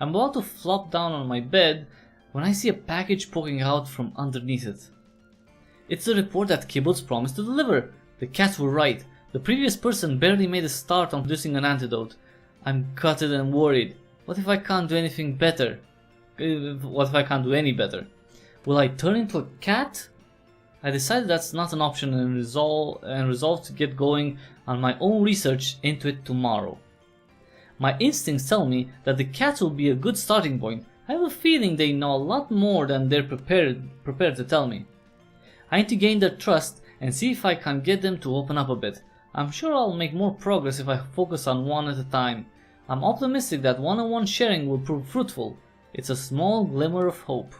I'm about to flop down on my bed when I see a package poking out from underneath it. It's the report that Kibbutz promised to deliver. The cats were right. The previous person barely made a start on producing an antidote. I'm gutted and worried. What if I can't do anything better? What if I can't do any better? Will I turn into a cat? I decided that's not an option and resolved to get going on my own research into it tomorrow. My instincts tell me that the cats will be a good starting point. I have a feeling they know a lot more than they're prepared to tell me. I need to gain their trust and see if I can get them to open up a bit. I'm sure I'll make more progress if I focus on one at a time. I'm optimistic that one-on-one sharing will prove fruitful. It's a small glimmer of hope.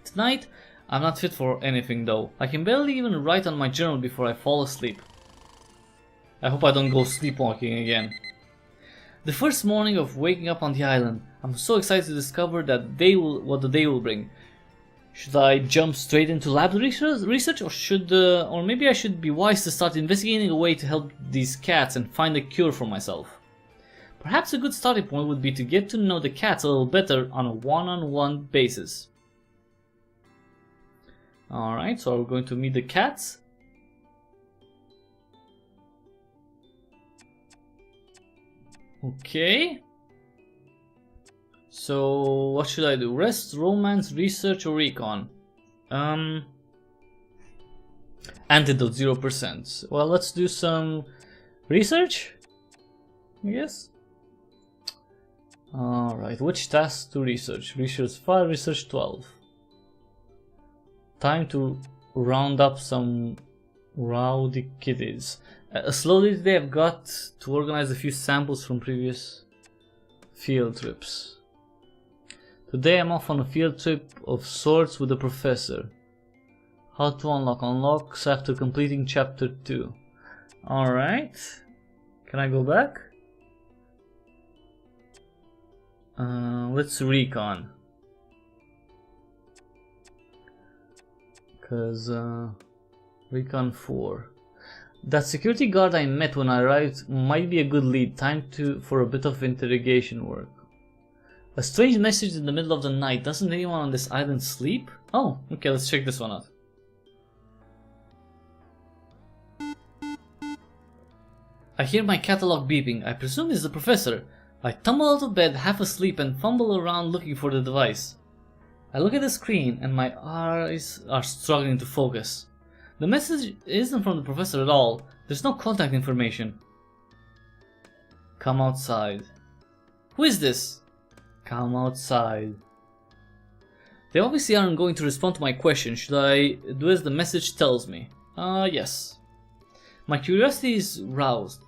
Tonight, I'm not fit for anything though. I can barely even write on my journal before I fall asleep. I hope I don't go sleepwalking again. The first morning of waking up on the island, I'm so excited to discover that what the day will bring. Should I jump straight into lab research, or maybe I should be wise to start investigating a way to help these cats and find a cure for myself. Perhaps a good starting point would be to get to know the cats a little better on a one-on-one basis. Alright, so we're going to meet the cats. Okay. So, what should I do? Rest, romance, research, or recon? Antidote 0%. Well, let's do some research, I guess. Alright, which task to research? Research 5, research 12. Time to round up some rowdy kitties. Slowly today I've got to organize a few samples from previous field trips. Today I'm off on a field trip of sorts with the professor. How to unlock unlocks after completing chapter 2. Alright. Can I go back? Let's recon. Cause recon 4. That security guard I met when I arrived might be a good lead. Time for a bit of interrogation work. A strange message in the middle of the night. Doesn't anyone on this island sleep? Oh, okay, let's check this one out. I hear my catalog beeping. I presume it's the professor. I tumble out of bed half asleep and fumble around looking for the device. I look at the screen and my eyes are struggling to focus. The message isn't from the professor at all. There's no contact information. Come outside. Who is this? Come outside. They obviously aren't going to respond to my question. Should I do as the message tells me? Yes. My curiosity is roused.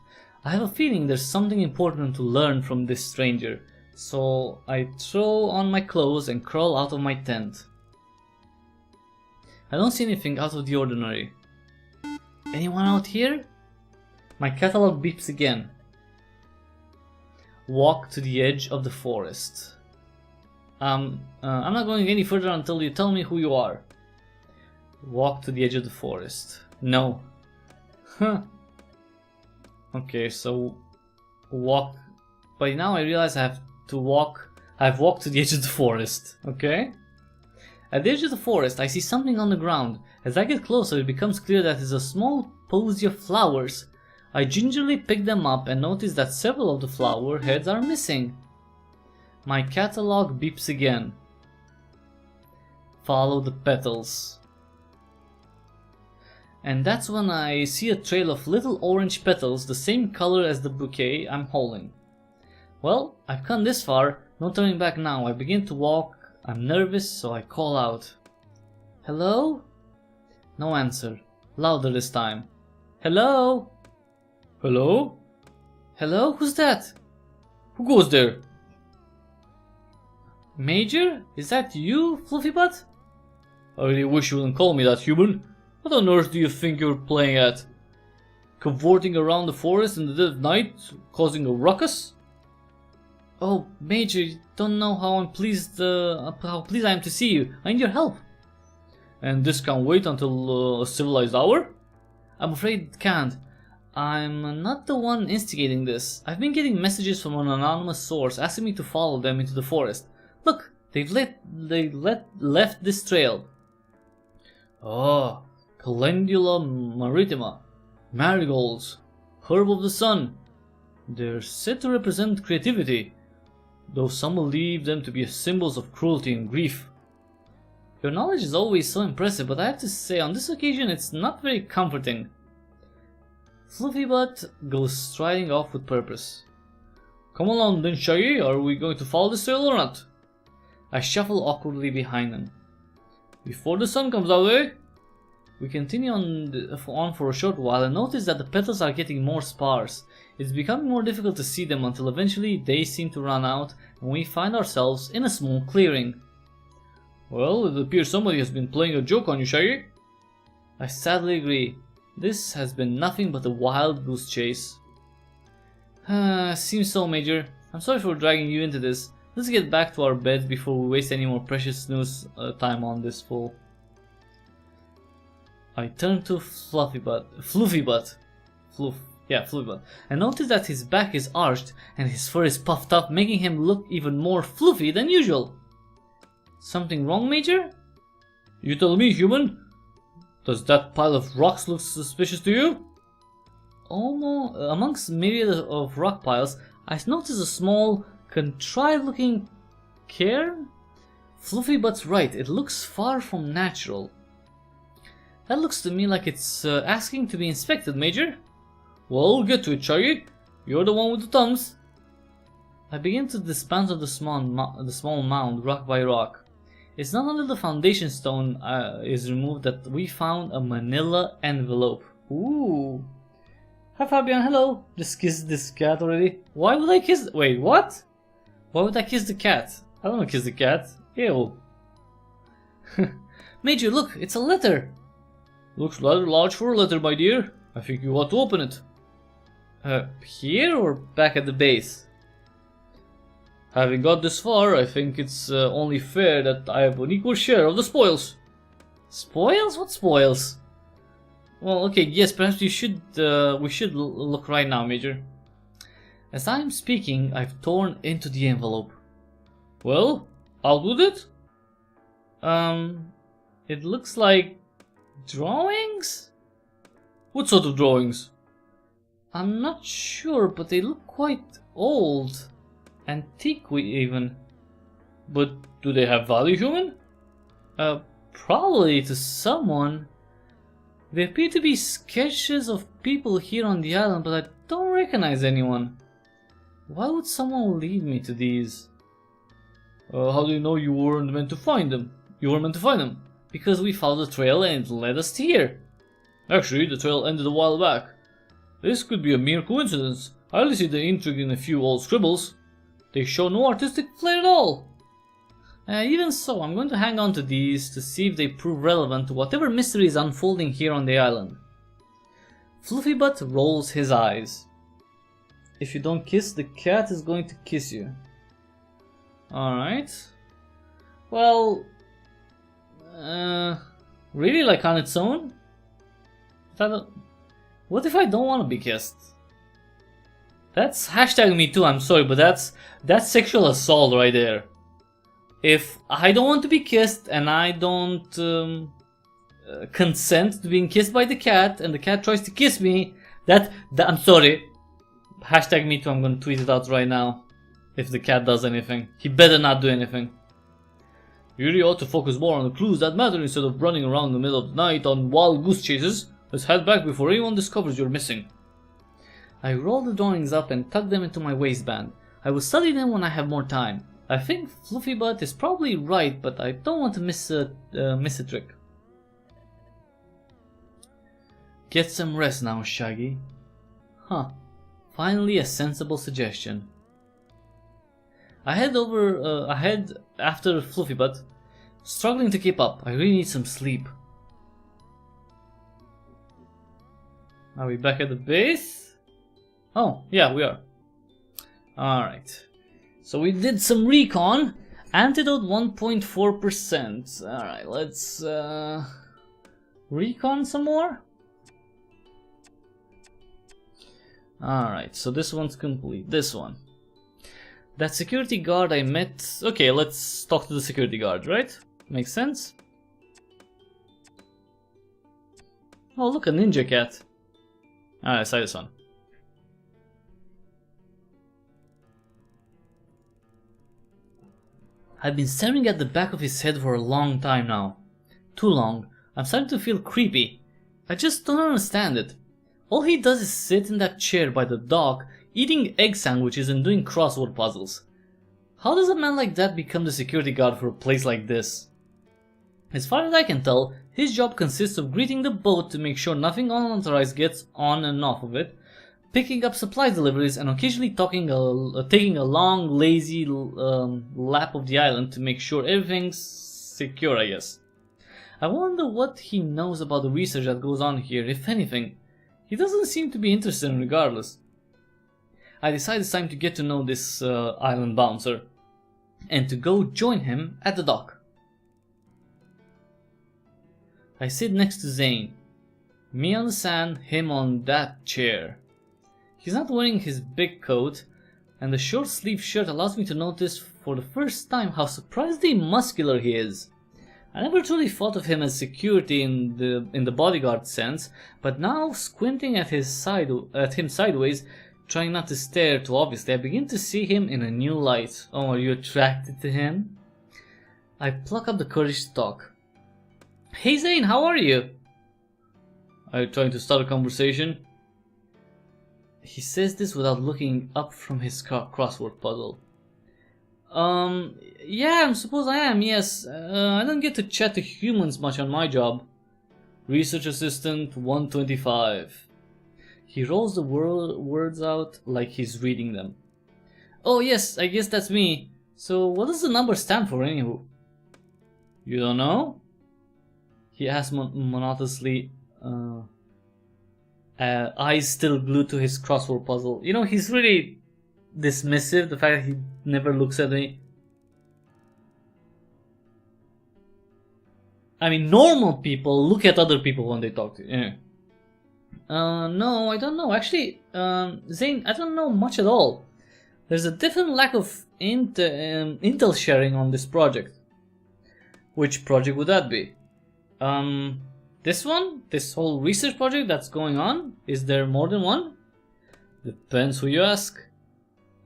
I have a feeling there's something important to learn from this stranger. So I throw on my clothes and crawl out of my tent. I don't see anything out of the ordinary. Anyone out here? My catalog beeps again. Walk to the edge of the forest. I'm not going any further until you tell me who you are. Walk to the edge of the forest. No. Huh. Okay, so walk. By now I realize I have to walk. I've walked to the edge of the forest. Okay. At the edge of the forest, I see something on the ground. As I get closer, it becomes clear that it's a small posy of flowers. I gingerly pick them up and notice that several of the flower heads are missing. My catalog beeps again. Follow the petals. And that's when I see a trail of little orange petals, the same color as the bouquet I'm holding. Well, I've come this far, no turning back now. I begin to walk. I'm nervous, so I call out. Hello? No answer. Louder this time. Hello? Hello? Hello? Who's that? Who goes there? Major? Is that you, Fluffy Butt? I really wish you wouldn't call me that, human. What on earth do you think you're playing at? Cavorting around the forest in the dead of night, causing a ruckus? Oh, Major, you don't know how pleased I am to see you. I need your help. And this can't wait until a civilized hour? I'm afraid it can't. I'm not the one instigating this. I've been getting messages from an anonymous source asking me to follow them into the forest. Look, they've left this trail. Oh, Calendula maritima, marigolds, herb of the sun. They're said to represent creativity, though some believe them to be symbols of cruelty and grief. Your knowledge is always so impressive, but I have to say on this occasion it's not very comforting. Fluffybutt goes striding off with purpose. Come along then, Shaggy, are we going to follow this trail or not? I shuffle awkwardly behind him. Before the sun comes out, eh? We continue on for a short while and notice that the petals are getting more sparse. It's becoming more difficult to see them until eventually they seem to run out and we find ourselves in a small clearing. Well, it appears somebody has been playing a joke on you, Shaggy. I sadly agree. This has been nothing but a wild goose chase. Seems so, Major. I'm sorry for dragging you into this. Let's get back to our beds before we waste any more precious snooze time on this fool. I turned to Fluffy Butt, and noticed that his back is arched and his fur is puffed up, making him look even more fluffy than usual. Something wrong, Major? You tell me, human. Does that pile of rocks look suspicious to you? Almost amongst myriad of rock piles, I noticed a small, contrived-looking cairn. Fluffy Butt's right. It looks far from natural. That looks to me like it's asking to be inspected, Major. Well, get to it, Shaggy. You're the one with the thumbs. I begin to dispense of the small mound, rock by rock. It's not until the foundation stone is removed that we found a manila envelope. Ooh. Hi Fabian, hello. Just kissed this cat already. Why would I kiss? Wait, what? Why would I kiss the cat? I don't want to kiss the cat. Ew. Major, look, it's a letter. Looks rather large for a letter, my dear. I think you ought to open it. Here or back at the base? Having got this far, I think it's only fair that I have an equal share of the spoils. Spoils? What spoils? Well, okay, yes, perhaps we should look right now, Major. As I am speaking, I've torn into the envelope. Well, I'll do that. It looks like drawings? What sort of drawings? I'm not sure, but they look quite old. Antique even. But do they have value, human? Probably to someone. They appear to be sketches of people here on the island, but I don't recognize anyone. Why would someone lead me to these? How do you know you weren't meant to find them? You were meant to find them. Because we followed the trail and it led us here. Actually, the trail ended a while back. This could be a mere coincidence. I only see the intrigue in a few old scribbles. They show no artistic flair at all. Even so, I'm going to hang on to these to see if they prove relevant to whatever mystery is unfolding here on the island. Fluffy Butt rolls his eyes. If you don't kiss, the cat is going to kiss you. Alright. Well... really, like on its own? What if I don't want to be kissed? That's hashtag me too, I'm sorry, but that's sexual assault right there. If I don't want to be kissed and I don't consent to being kissed by the cat and the cat tries to kiss me, that I'm sorry. Hashtag me too, I'm gonna tweet it out right now. If the cat does anything. He better not do anything. You really ought to focus more on the clues that matter instead of running around in the middle of the night on wild goose chases. Let's head back before anyone discovers you're missing. I roll the drawings up and tuck them into my waistband. I will study them when I have more time. I think Fluffy Butt is probably right, but I don't want to miss a trick. Get some rest now, Shaggy. Huh. Finally a sensible suggestion. I head after Fluffy Butt, struggling to keep up. I really need some sleep. Are we back at the base? Oh, yeah, we are. Alright. So we did some recon. Antidote 1.4%. Alright, let's recon some more. Alright, so this one's complete. This one. That security guard I met... Okay, let's talk to the security guard, right? Makes sense? Oh, look, a ninja cat. Alright, let's try this one. I've been staring at the back of his head for a long time now. Too long. I'm starting to feel creepy. I just don't understand it. All he does is sit in that chair by the dock, eating egg sandwiches and doing crossword puzzles. How does a man like that become the security guard for a place like this? As far as I can tell, his job consists of greeting the boat to make sure nothing unauthorized gets on and off of it, picking up supply deliveries, and occasionally taking a long, lazy lap of the island to make sure everything's secure, I guess. I wonder what he knows about the research that goes on here, if anything. He doesn't seem to be interested regardless. I decide it's time to get to know this island bouncer, and to go join him at the dock. I sit next to Zane. Me on the sand, him on that chair. He's not wearing his big coat, and the short sleeve shirt allows me to notice for the first time how surprisingly muscular he is. I never truly thought of him as security in the bodyguard sense, but now squinting at him sideways, trying not to stare too obviously, I begin to see him in a new light. Oh, are you attracted to him? I pluck up the courage to talk. Hey Zane, how are you? Are you trying to start a conversation? He says this without looking up from his crossword puzzle. Yeah, I suppose I am, yes. I don't get to chat to humans much on my job. Research Assistant 125. He rolls the words out like he's reading them. Oh yes, I guess that's me. So what does the number stand for anywho? You don't know? He asks monotonously, eyes still glued to his crossword puzzle. You know, he's really dismissive, the fact that he never looks at me. I mean, normal people look at other people when they talk to you. Anyway. No, I don't know. Actually, Zane, I don't know much at all. There's a definite lack of intel sharing on this project. Which project would that be? This one? This whole research project that's going on? Is there more than one? Depends who you ask.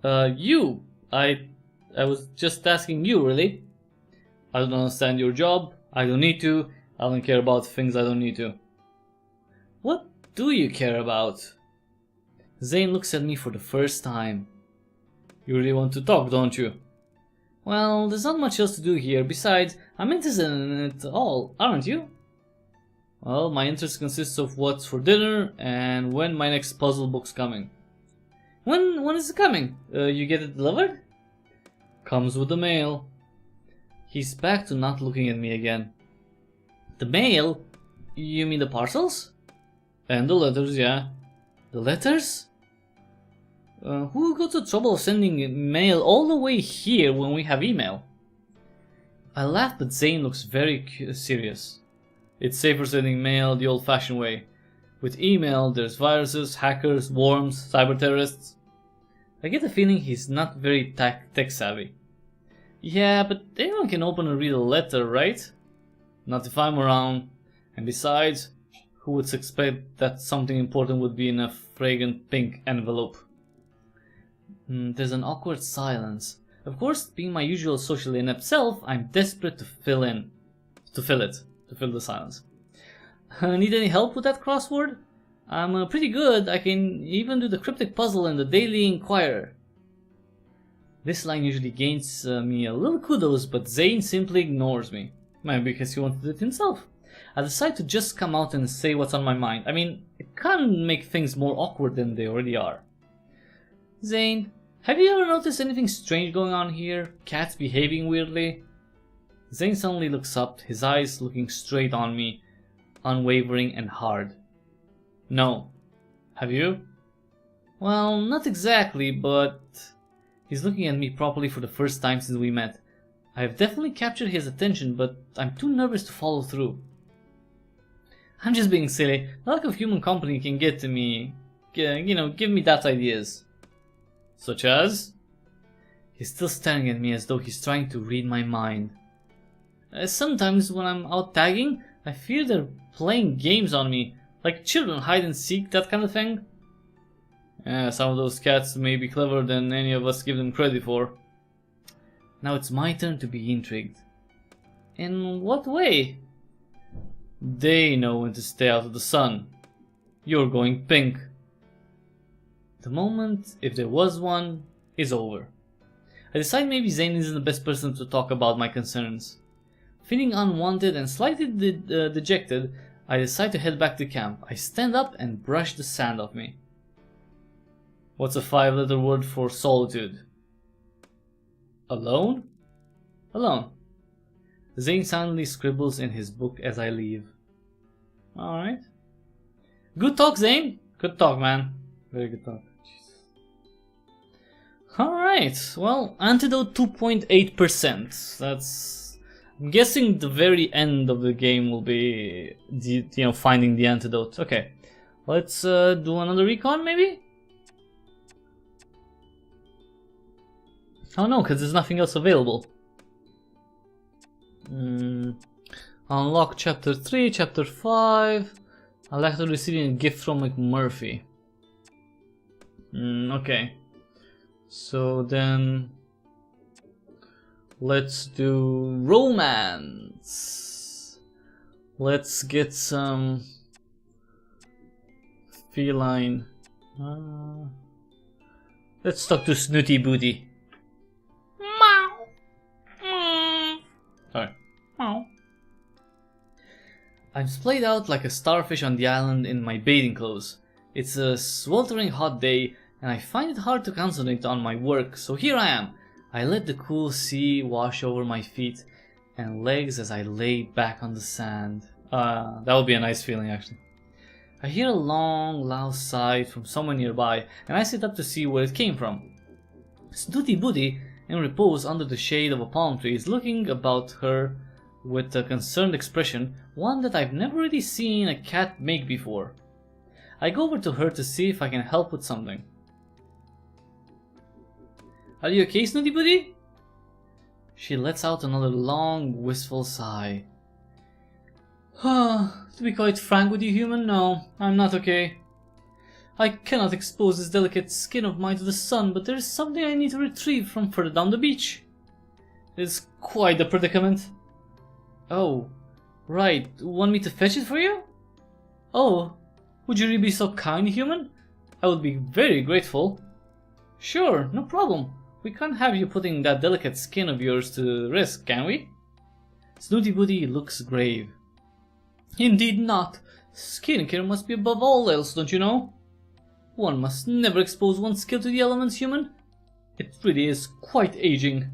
You. I was just asking you, really. I don't understand your job. I don't need to. I don't care about things I don't need to. What do you care about? Zane looks at me for the first time. You really want to talk, don't you? Well, there's not much else to do here. Besides, I'm interested in it all, aren't you? Well, my interest consists of what's for dinner and when my next puzzle book's coming. When is it coming? You get it delivered? Comes with the mail. He's back to not looking at me again. The mail? You mean the parcels? And the letters, yeah. The letters? Who got the trouble of sending mail all the way here when we have email? I laugh, but Zane looks very serious. It's safer sending mail the old-fashioned way. With email, there's viruses, hackers, worms, cyber terrorists. I get the feeling he's not very tech-savvy. Yeah, but anyone can open and read a letter, right? Not if I'm around. And besides, who would expect that something important would be in a fragrant pink envelope? There's an awkward silence. Of course, being my usual socially inept self, I'm desperate to fill the silence. Need any help with that crossword? I'm pretty good. I can even do the cryptic puzzle in the Daily Inquirer. This line usually gains me a little kudos, but Zane simply ignores me. Maybe because he wanted it himself. I decide to just come out and say what's on my mind. I mean, it can't make things more awkward than they already are. Zane, have you ever noticed anything strange going on here? Cats behaving weirdly? Zane suddenly looks up, his eyes looking straight on me, unwavering and hard. No. Have you? Well, not exactly, but... He's looking at me properly for the first time since we met. I have definitely captured his attention, but I'm too nervous to follow through. I'm just being silly. The lack of human company can get to me. Give me that ideas. Such as? He's still staring at me as though he's trying to read my mind. Sometimes when I'm out tagging, I fear they're playing games on me. Like children, hide and seek, that kind of thing. Yeah, some of those cats may be cleverer than any of us give them credit for. Now it's my turn to be intrigued. In what way? They know when to stay out of the sun. You're going pink. The moment, if there was one, is over. I decide maybe Zane isn't the best person to talk about my concerns. Feeling unwanted and slightly dejected, I decide to head back to camp. I stand up and brush the sand off me. What's a 5-letter word for solitude? Alone? Alone. Zane silently scribbles in his book as I leave. Alright. Good talk, Zane. Good talk, man. Very good talk. Alright, well, antidote 2.8%. That's... I'm guessing the very end of the game will be, finding the antidote. Okay, let's do another recon, maybe? Oh no, because there's nothing else available. Unlock chapter 3, chapter 5. I'll after receiving a gift from McMurphy. Okay. So then let's do romance. Let's get some feline. Let's talk to Snooty Booty. Sorry. I'm splayed out like a starfish on the island in my bathing clothes. It's a sweltering hot day and I find it hard to concentrate on my work, so here I am. I let the cool sea wash over my feet and legs as I lay back on the sand. That would be a nice feeling, actually. I hear a long, loud sigh from somewhere nearby, and I sit up to see where it came from. Snooty Booty, in repose under the shade of a palm tree, is looking about her with a concerned expression, one that I've never really seen a cat make before. I go over to her to see if I can help with something. Are you okay, Snooty Booty? She lets out another long, wistful sigh. To be quite frank with you, human, no, I'm not okay. I cannot expose this delicate skin of mine to the sun, but there is something I need to retrieve from further down the beach. It is quite a predicament. Oh, right, want me to fetch it for you? Oh, would you really be so kind, human? I would be very grateful. Sure, no problem. We can't have you putting that delicate skin of yours to risk, can we? Snooty Booty looks grave. Indeed not. Skincare must be above all else, don't you know? One must never expose one's skill to the elements, human. It really is quite aging.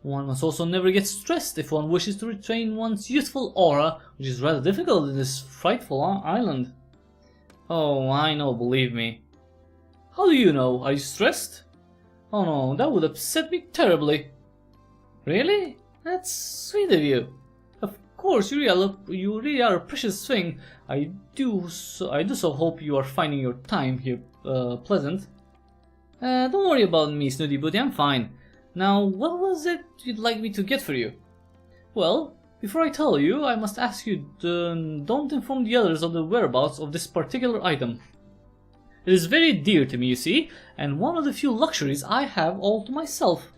One must also never get stressed if one wishes to retain one's youthful aura, which is rather difficult in this frightful island. Oh, I know, believe me. How do you know? Are you stressed? Oh no, that would upset me terribly. Really? That's sweet of you. Of course, you really are a precious thing. I do so hope you are finding your time here pleasant. Don't worry about me, Snooty Booty, I'm fine. Now, what was it you'd like me to get for you? Well, before I tell you, I must ask you, don't inform the others of the whereabouts of this particular item. It is very dear to me, you see, and one of the few luxuries I have all to myself.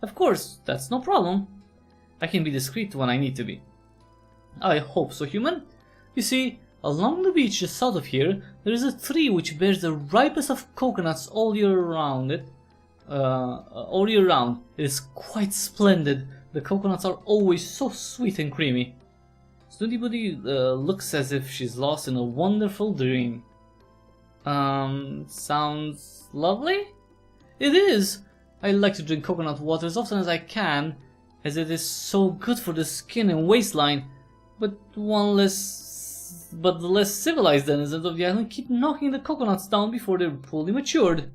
Of course, that's no problem. I can be discreet when I need to be. I hope so, human. You see, along the beach just south of here, there is a tree which bears the ripest of coconuts all year round. It is quite splendid. The coconuts are always so sweet and creamy. Snooty Booty looks as if she's lost in a wonderful dream. Sounds lovely? It is! I like to drink coconut water as often as I can, as it is so good for the skin and waistline, but the less civilized denizens of the island keep knocking the coconuts down before they're fully matured.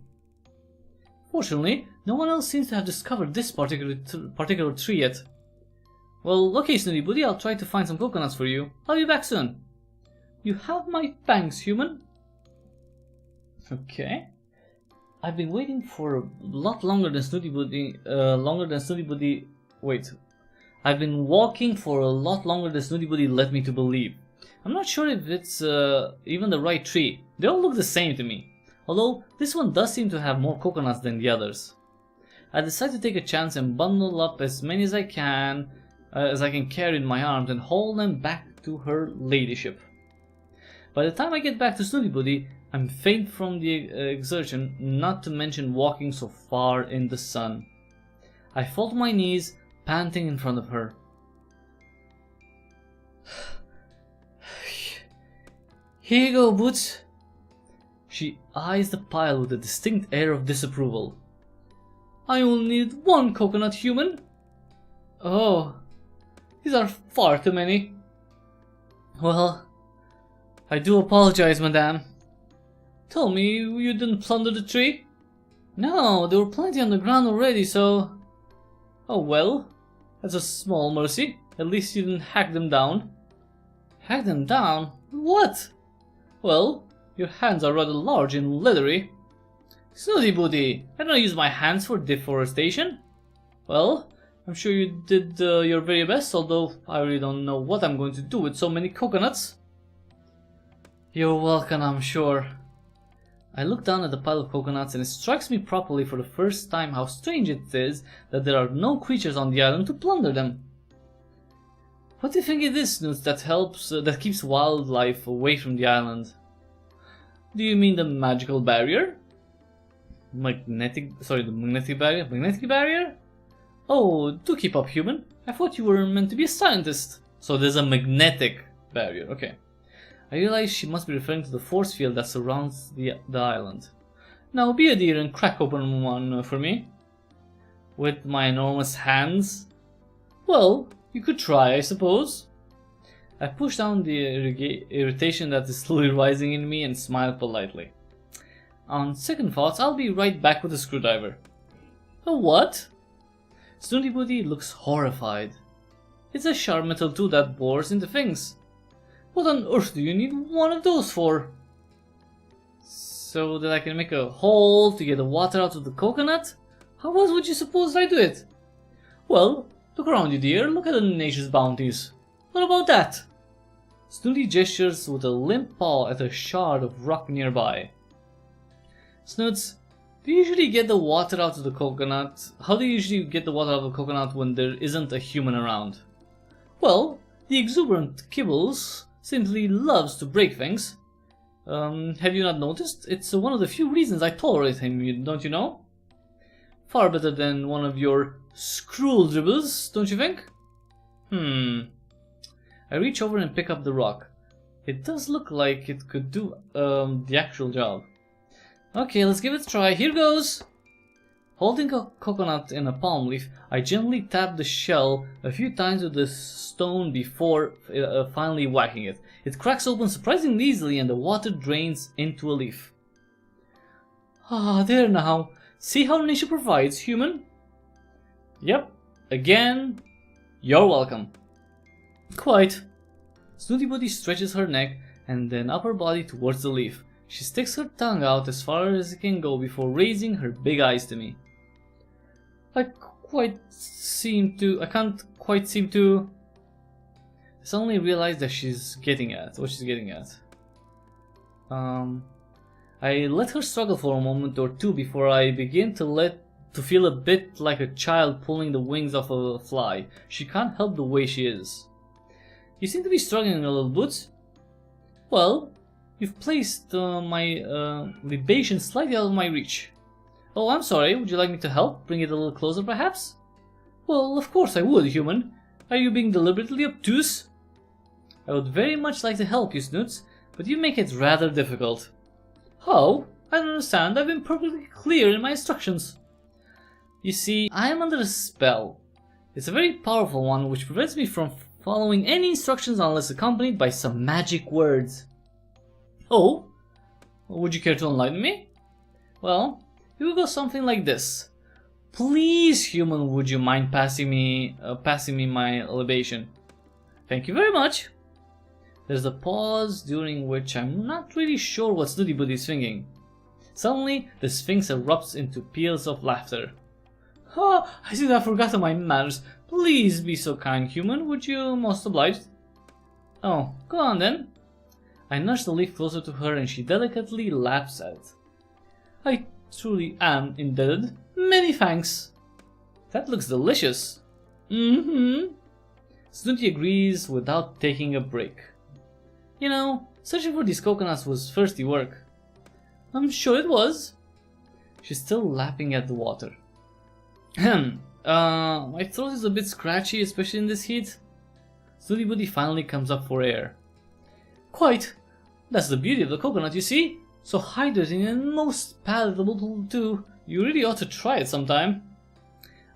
Fortunately, no one else seems to have discovered this particular tree yet. Well, okay, Snooty Booty, I'll try to find some coconuts for you. I'll be back soon. You have my thanks, human. Okay. I've been waiting for a lot longer than Snooty Booty. Wait. I've been walking for a lot longer than Snooty Booty led me to believe. I'm not sure if it's even the right tree. They all look the same to me. Although this one does seem to have more coconuts than the others. I decide to take a chance and bundle up as many as I can carry in my arms and haul them back to her ladyship. By the time I get back to Snooty Booty, I'm faint from the exertion, not to mention walking so far in the sun. I fall to my knees, panting in front of her. Here you go, Boots. She eyes the pile with a distinct air of disapproval. I only need one coconut, human. Oh, These are far too many. Well, I do apologize, madame. Tell me, you didn't plunder the tree? No, there were plenty on the ground already, so... Oh well, that's a small mercy. At least you didn't hack them down. Hack them down? What? Well, your hands are rather large and leathery. Snooty booty, I don't use my hands for deforestation. Well, I'm sure you did your very best, although I really don't know what I'm going to do with so many coconuts. You're welcome, I'm sure. I look down at the pile of coconuts and it strikes me properly for the first time how strange it is that there are no creatures on the island to plunder them. What do you think it is, Snoots, that keeps wildlife away from the island? Do you mean the magical barrier? The magnetic barrier? Magnetic barrier? Oh, do keep up, human. I thought you were meant to be a scientist. So there's a magnetic barrier, okay. I realize she must be referring to the force field that surrounds the island. Now be a dear and crack open one for me. With my enormous hands? Well, you could try, I suppose. I push down the irritation that is slowly rising in me and smile politely. On second thoughts, I'll be right back with a screwdriver. A what? Snooty Booty looks horrified. It's a sharp metal tool that bores into things. What on earth do you need one of those for? So that I can make a hole to get the water out of the coconut? How else would you suppose I do it? Well, look around you, dear. Look at the nature's bounties. What about that? Snooty gestures with a limp paw at a shard of rock nearby. Snoots, do you usually get the water out of the coconut? How do you usually get the water out of the coconut when there isn't a human around? Well, the exuberant Kibbles simply loves to break things. Have you not noticed? It's one of the few reasons I tolerate him, don't you know? Far better than one of your scroll dribbles, don't you think? I reach over and pick up the rock. It does look like it could do the actual job. Okay, let's give it a try. Here goes! Holding a coconut in a palm leaf, I gently tap the shell a few times with the stone before finally whacking it. It cracks open surprisingly easily and the water drains into a leaf. Ah, there now. See how nature provides, human? Yep. Again, you're welcome. Quite. Snooty Booty stretches her neck and then upper body towards the leaf. She sticks her tongue out as far as it can go before raising her big eyes to me. I can't quite seem to... I suddenly realize that what she's getting at. I let her struggle for a moment or two before I begin to feel a bit like a child pulling the wings off a fly. She can't help the way she is. You seem to be struggling a little, Boots. Well, you've placed my libation slightly out of my reach. Oh, I'm sorry. Would you like me to help? Bring it a little closer, perhaps? Well, of course I would, human. Are you being deliberately obtuse? I would very much like to help you, Snoots, but you make it rather difficult. How? I don't understand. I've been perfectly clear in my instructions. You see, I am under a spell. It's a very powerful one which prevents me from following any instructions unless accompanied by some magic words. Oh? Would you care to enlighten me? Well, it will go something like this. Please, human, would you mind passing me my libation? Thank you very much. There's a pause during which I'm not really sure what Snooty Booty is thinking. Suddenly, the Sphinx erupts into peals of laughter. Oh, I seem to have forgotten my manners. Please be so kind, human. Would you most obliged? Oh, go on then. I nudge the leaf closer to her and she delicately laughs at it. I truly am indebted. Many thanks. That looks delicious. Snooty agrees without taking a break. You know, searching for these coconuts was thirsty work. I'm sure it was. She's still lapping at the water. My throat is a bit scratchy, especially in this heat. Snooty Booty finally comes up for air. Quite. That's the beauty of the coconut, you see. So hydrating and most palatable too. You really ought to try it sometime.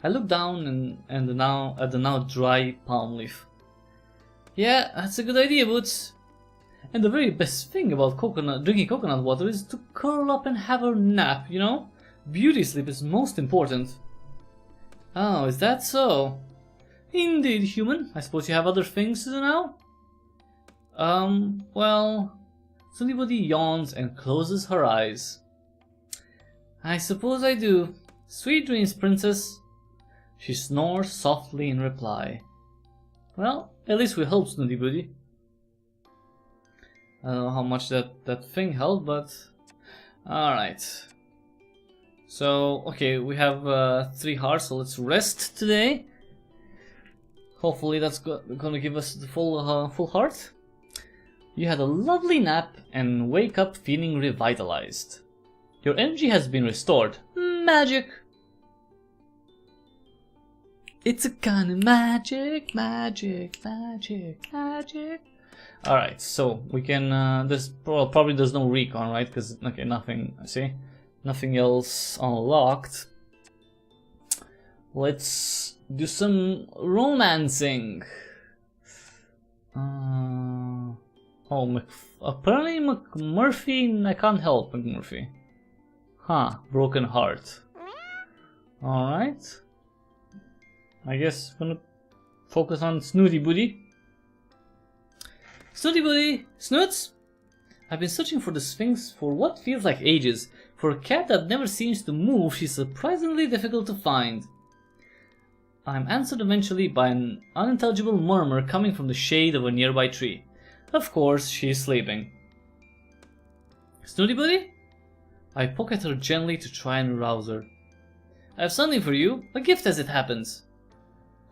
I look down at the now dry palm leaf. Yeah, that's a good idea, Boots. And the very best thing about drinking coconut water is to curl up and have a nap, you know? Beauty sleep is most important. Oh, is that so? Indeed, human. I suppose you have other things to do now? Well... Somebody yawns and closes her eyes. I suppose I do. Sweet dreams, princess. She snores softly in reply. Well, at least we hope, Snooty Booty. I don't know how much that thing held, but... Alright. So, okay, we have 3 hearts, so let's rest today. Hopefully that's gonna give us the full heart. You had a lovely nap and wake up feeling revitalized. Your energy has been restored. Magic! It's a kind of magic, magic, magic, magic. Alright, so we can, probably there's no recon, right? Because, okay, nothing, I see. Nothing else unlocked. Let's do some romancing. Oh, apparently McMurphy, I can't help McMurphy. Huh, broken heart. Alright. I guess I'm gonna focus on Snooty Booty. Snooty Booty! Snoots! I've been searching for the Sphinx for what feels like ages. For a cat that never seems to move, she's surprisingly difficult to find. I'm answered eventually by an unintelligible murmur coming from the shade of a nearby tree. Of course, she is sleeping. Snooty Booty? I poke at her gently to try and rouse her. I have something for you, a gift as it happens.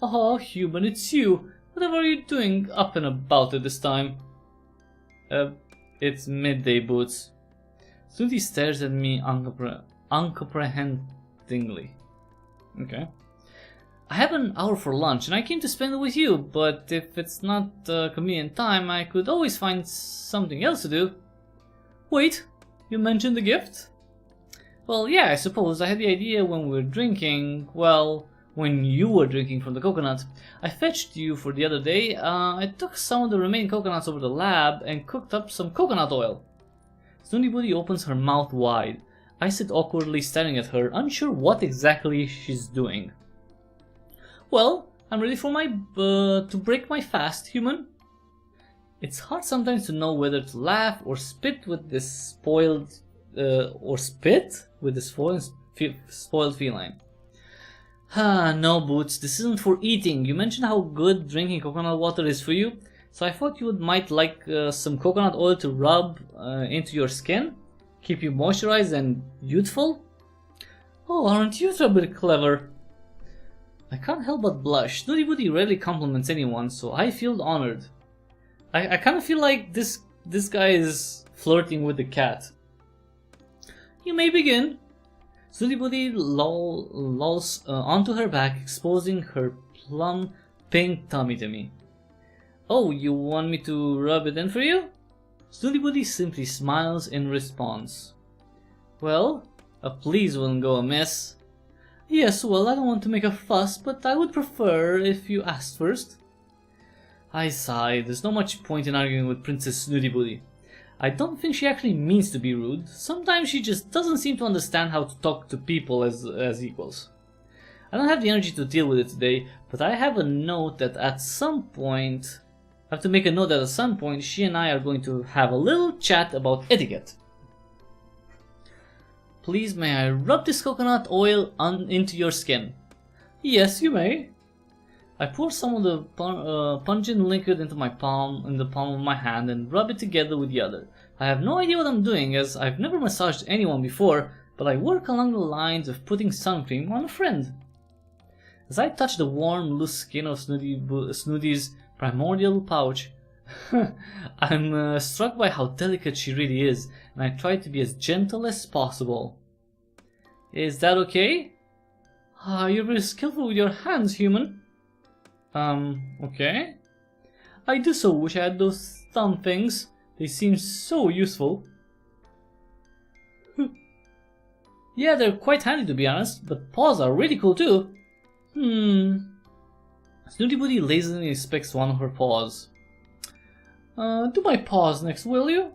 Oh, human, it's you. Whatever are you doing up and about at this time? It's midday, Boots. Snooty stares at me uncomprehendingly. Okay. I have an hour for lunch and I came to spend it with you, but if it's not a convenient time, I could always find something else to do. Wait, you mentioned the gift? Well, yeah, I suppose. I had the idea when we were drinking, well, when you were drinking from the coconut. I fetched you for the other day. I took some of the remaining coconuts over to the lab and cooked up some coconut oil. Snooty Booty opens her mouth wide. I sit awkwardly staring at her, unsure what exactly she's doing. Well, I'm ready for to break my fast, human. It's hard sometimes to know whether to laugh or spit with this spoiled feline. No, Boots, this isn't for eating. You mentioned how good drinking coconut water is for you, so I thought you might like some coconut oil to rub into your skin, keep you moisturized and youthful. Oh, aren't you a bit clever? I can't help but blush. Snooty Booty rarely compliments anyone, so I feel honored. I kind of feel like this guy is flirting with the cat. You may begin. Snooty Booty lolls onto her back, exposing her plump pink tummy to me. Oh, you want me to rub it in for you? Snooty Booty simply smiles in response. Well, a please wouldn't go amiss. Yes, well, I don't want to make a fuss, but I would prefer if you asked first. I sigh. There's not much point in arguing with Princess Snooty Booty. I don't think she actually means to be rude. Sometimes she just doesn't seem to understand how to talk to people as equals. I don't have the energy to deal with it today, but I have a note that at some point... I have to make a note that at some point she and I are going to have a little chat about etiquette. Please, may I rub this coconut oil into your skin? Yes, you may. I pour some of the pungent liquid into the palm of my hand and rub it together with the other. I have no idea what I'm doing, as I've never massaged anyone before, but I work along the lines of putting sun cream on a friend. As I touch the warm, loose skin of Snooty's primordial pouch, I'm struck by how delicate she really is, and I try to be as gentle as possible. Is that okay? You're very skillful with your hands, human. Okay. I do so wish I had those thumb things. They seem so useful. Yeah, they're quite handy to be honest, but paws are really cool too. Snooty Booty lazily inspects one of her paws. Do my paws next, will you?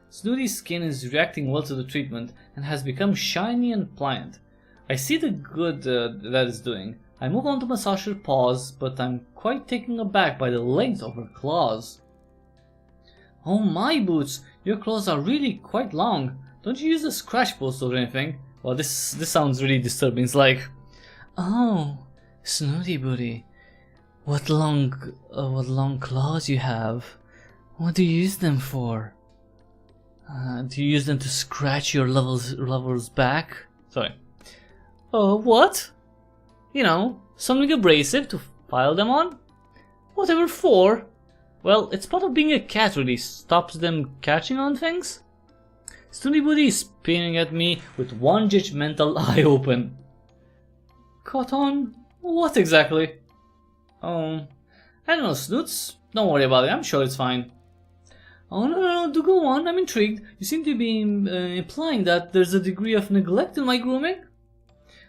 Snooty's skin is reacting well to the treatment and has become shiny and pliant. I see the good that it's doing. I move on to massage her paws, but I'm quite taken aback by the length of her claws. Oh my boots, your claws are really quite long. Don't you use a scratch post or anything? Well, this sounds really disturbing. It's like, oh, Snooty Booty, what long claws you have. What do you use them for? Do you use them to scratch your lover's back? Sorry. What? You know, something abrasive to file them on? Whatever for? Well, it's part of being a cat, really. Stops them catching on things? Snooty Booty is peering at me with one judgmental eye open. Caught on? What exactly? I don't know, Snoots. Don't worry about it, I'm sure it's fine. Oh no, do go on, I'm intrigued. You seem to be implying that there's a degree of neglect in my grooming?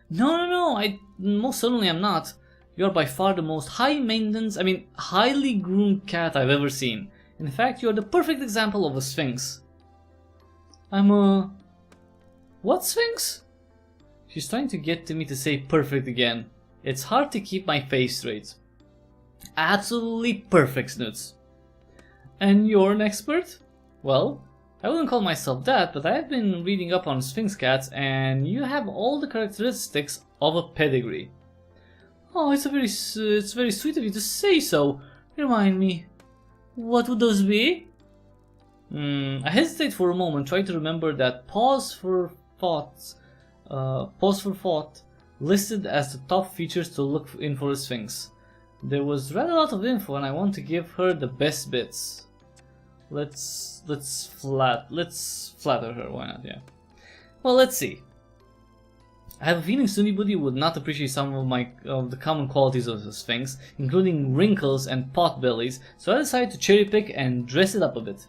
No, I most certainly am not. You're by far the most high maintenance, highly groomed cat I've ever seen. In fact, you're the perfect example of a sphinx. What sphinx? She's trying to get me to say perfect again. It's hard to keep my face straight. Absolutely perfect, Snoots. And you're an expert? Well, I wouldn't call myself that, but I've been reading up on sphinx cats and you have all the characteristics of a pedigree. Oh, it's very sweet of you to say so. Remind me, what would those be? I hesitate for a moment, trying to remember that pause for thought listed as the top features to look in for a sphinx. There was rather a lot of info and I want to give her the best bits. Let's flatter her, why not, yeah. Well, let's see. I have a feeling Snooty Booty would not appreciate some of the common qualities of the Sphinx, including wrinkles and pot bellies, so I decided to cherry pick and dress it up a bit.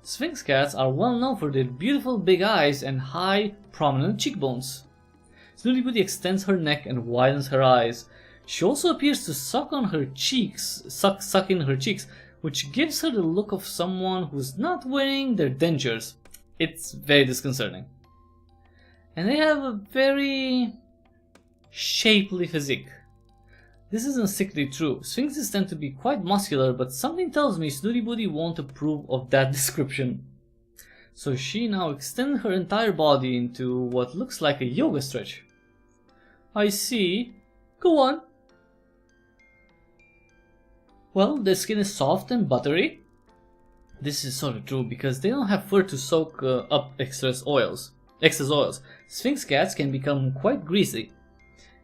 Sphinx cats are well known for their beautiful big eyes and high, prominent cheekbones. Snooty Booty extends her neck and widens her eyes. She also appears to suck in her cheeks, which gives her the look of someone who's not wearing their dentures. It's very disconcerting. And they have a very shapely physique. This isn't strictly true. Sphinxes tend to be quite muscular, but something tells me Snooty Booty won't approve of that description. So she now extends her entire body into what looks like a yoga stretch. I see. Go on. Well, their skin is soft and buttery. This is sort of true because they don't have fur to soak up excess oils. Sphinx cats can become quite greasy.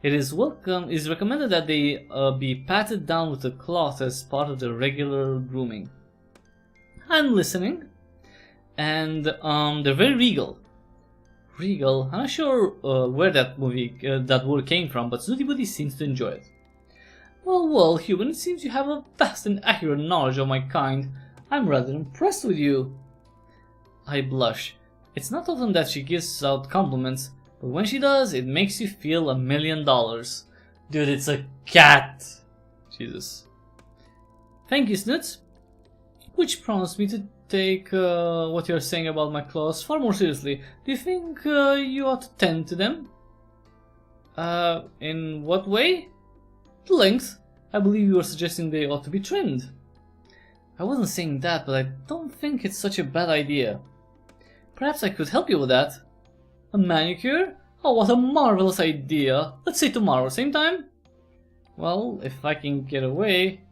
It is recommended that they be patted down with a cloth as part of the regular grooming. I'm listening. And they're very regal. Regal? I'm not sure where that word came from, but Snooty Booty seems to enjoy it. Well, human, it seems you have a vast and accurate knowledge of my kind. I'm rather impressed with you. I blush. It's not often that she gives out compliments, but when she does, it makes you feel $1 million. Dude, it's a cat! Jesus. Thank you, Snoots. Which prompts me to take what you're saying about my claws far more seriously. Do you think you ought to tend to them? In what way? The length. I believe you were suggesting they ought to be trimmed. I wasn't saying that, but I don't think it's such a bad idea. Perhaps I could help you with that. A manicure? Oh, what a marvelous idea. Let's say tomorrow, same time? Well, if I can get away.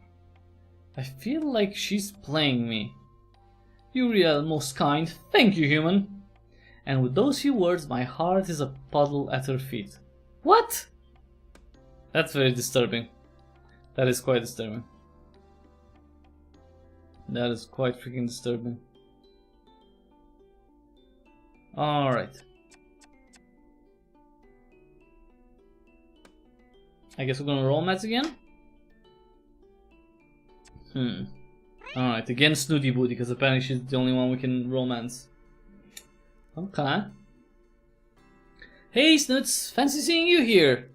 I feel like she's playing me. You really are most kind. Thank you, human. And with those few words, my heart is a puddle at her feet. What? That's very disturbing. That is quite disturbing. That is quite freaking disturbing. Alright. I guess we're gonna romance again? Alright, again Snooty Booty, because apparently she's the only one we can romance. Okay. Hey Snoots, fancy seeing you here.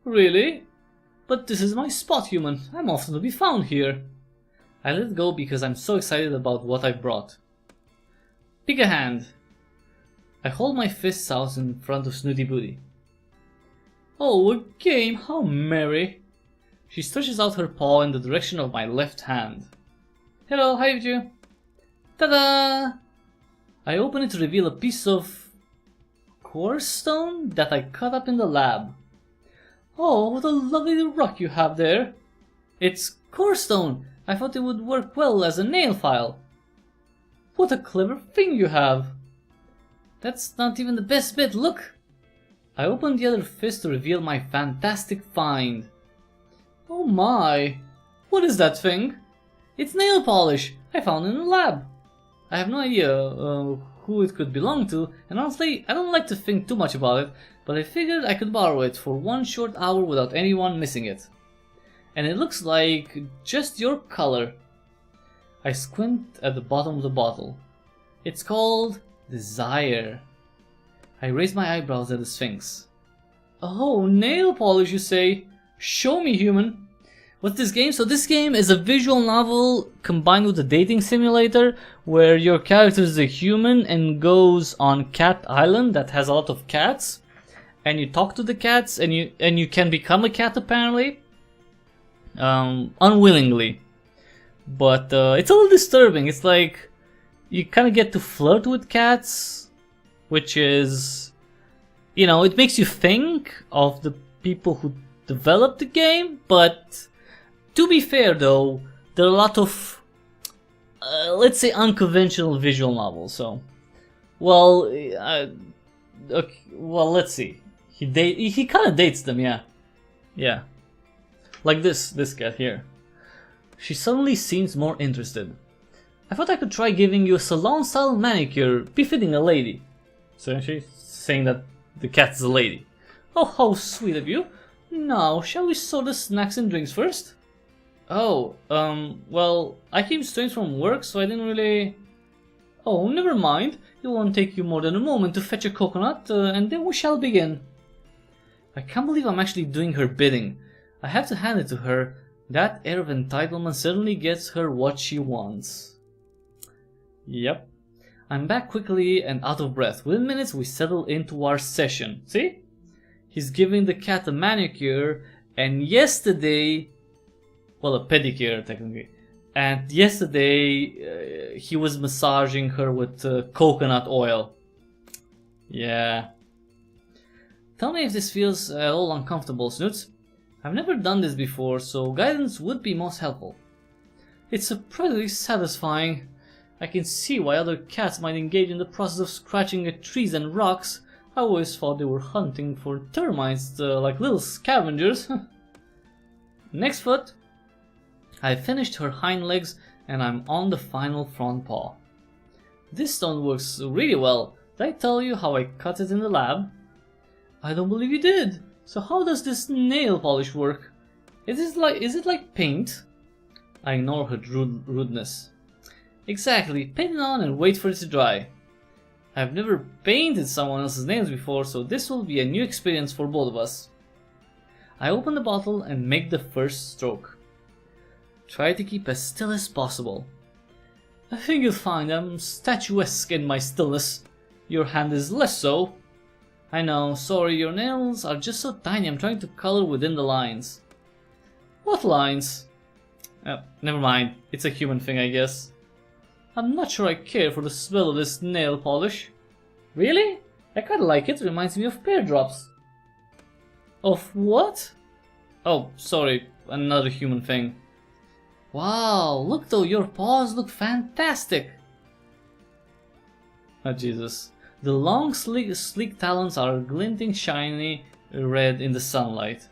Really? But this is my spot, human. I'm often to be found here. I let it go because I'm so excited about what I brought. Pick a hand. I hold my fists out in front of Snooty Booty. Oh, a game, how merry. She stretches out her paw in the direction of my left hand. Hello, how are you? Ta-da! I open it to reveal a piece of coarse stone that I cut up in the lab. Oh, what a lovely rock you have there. It's coarse stone. I thought it would work well as a nail file. What a clever thing you have. That's not even the best bit, look. I open the other fist to reveal my fantastic find. Oh my, what is that thing? It's nail polish I found in the lab. I have no idea who it could belong to, and honestly I don't like to think too much about it, but I figured I could borrow it for one short hour without anyone missing it. And it looks like just your color. I squint at the bottom of the bottle. It's called Desire. I raise my eyebrows at the Sphinx. Oh, nail polish you say? Show me, human. What's this game? So this game is a visual novel combined with a dating simulator where your character is a human and goes on Cat Island that has a lot of cats, and you talk to the cats and you can become a cat apparently, unwillingly. But it's a little disturbing. It's like you kind of get to flirt with cats, which is, you know, it makes you think of the people who developed the game. But to be fair though, there are a lot of let's say unconventional visual novels. So, well, okay, well, let's see. He kind of dates them, yeah, like this cat here. She suddenly seems more interested. I thought I could try giving you a salon-style manicure befitting a lady. So she's saying that the cat is a lady. Oh, how sweet of you. Now, shall we sort the snacks and drinks first? Oh, well, I came straight from work, so I didn't really... Oh, never mind. It won't take you more than a moment to fetch a coconut, and then we shall begin. I can't believe I'm actually doing her bidding. I have to hand it to her. That air of entitlement certainly gets her what she wants. Yep. I'm back quickly and out of breath. Within minutes we settle into our session. See? He's giving the cat a manicure, and yesterday... well, a pedicure technically. And yesterday he was massaging her with coconut oil. Yeah. Tell me if this feels at all uncomfortable, Snoots. I've never done this before, so guidance would be most helpful. It's surprisingly satisfying. I can see why other cats might engage in the process of scratching at trees and rocks. I always thought they were hunting for termites like little scavengers. Next foot. I finished her hind legs and I'm on the final front paw. This stone works really well. Did I tell you how I cut it in the lab? I don't believe you did. So how does this nail polish work? Is it like paint? I ignore her rudeness. Exactly, paint it on and wait for it to dry. I've never painted someone else's nails before, so this will be a new experience for both of us. I open the bottle and make the first stroke. Try to keep as still as possible. I think you'll find I'm statuesque in my stillness. Your hand is less so. I know, sorry, your nails are just so tiny. I'm trying to color within the lines. What lines? Never mind, it's a human thing, I guess. I'm not sure I care for the smell of this nail polish. Really? I kinda like it, reminds me of pear drops. Of what? Oh, sorry, another human thing. Wow, look though, your paws look fantastic. Oh Jesus. The long, sleek talons are glinting shiny red in the sunlight.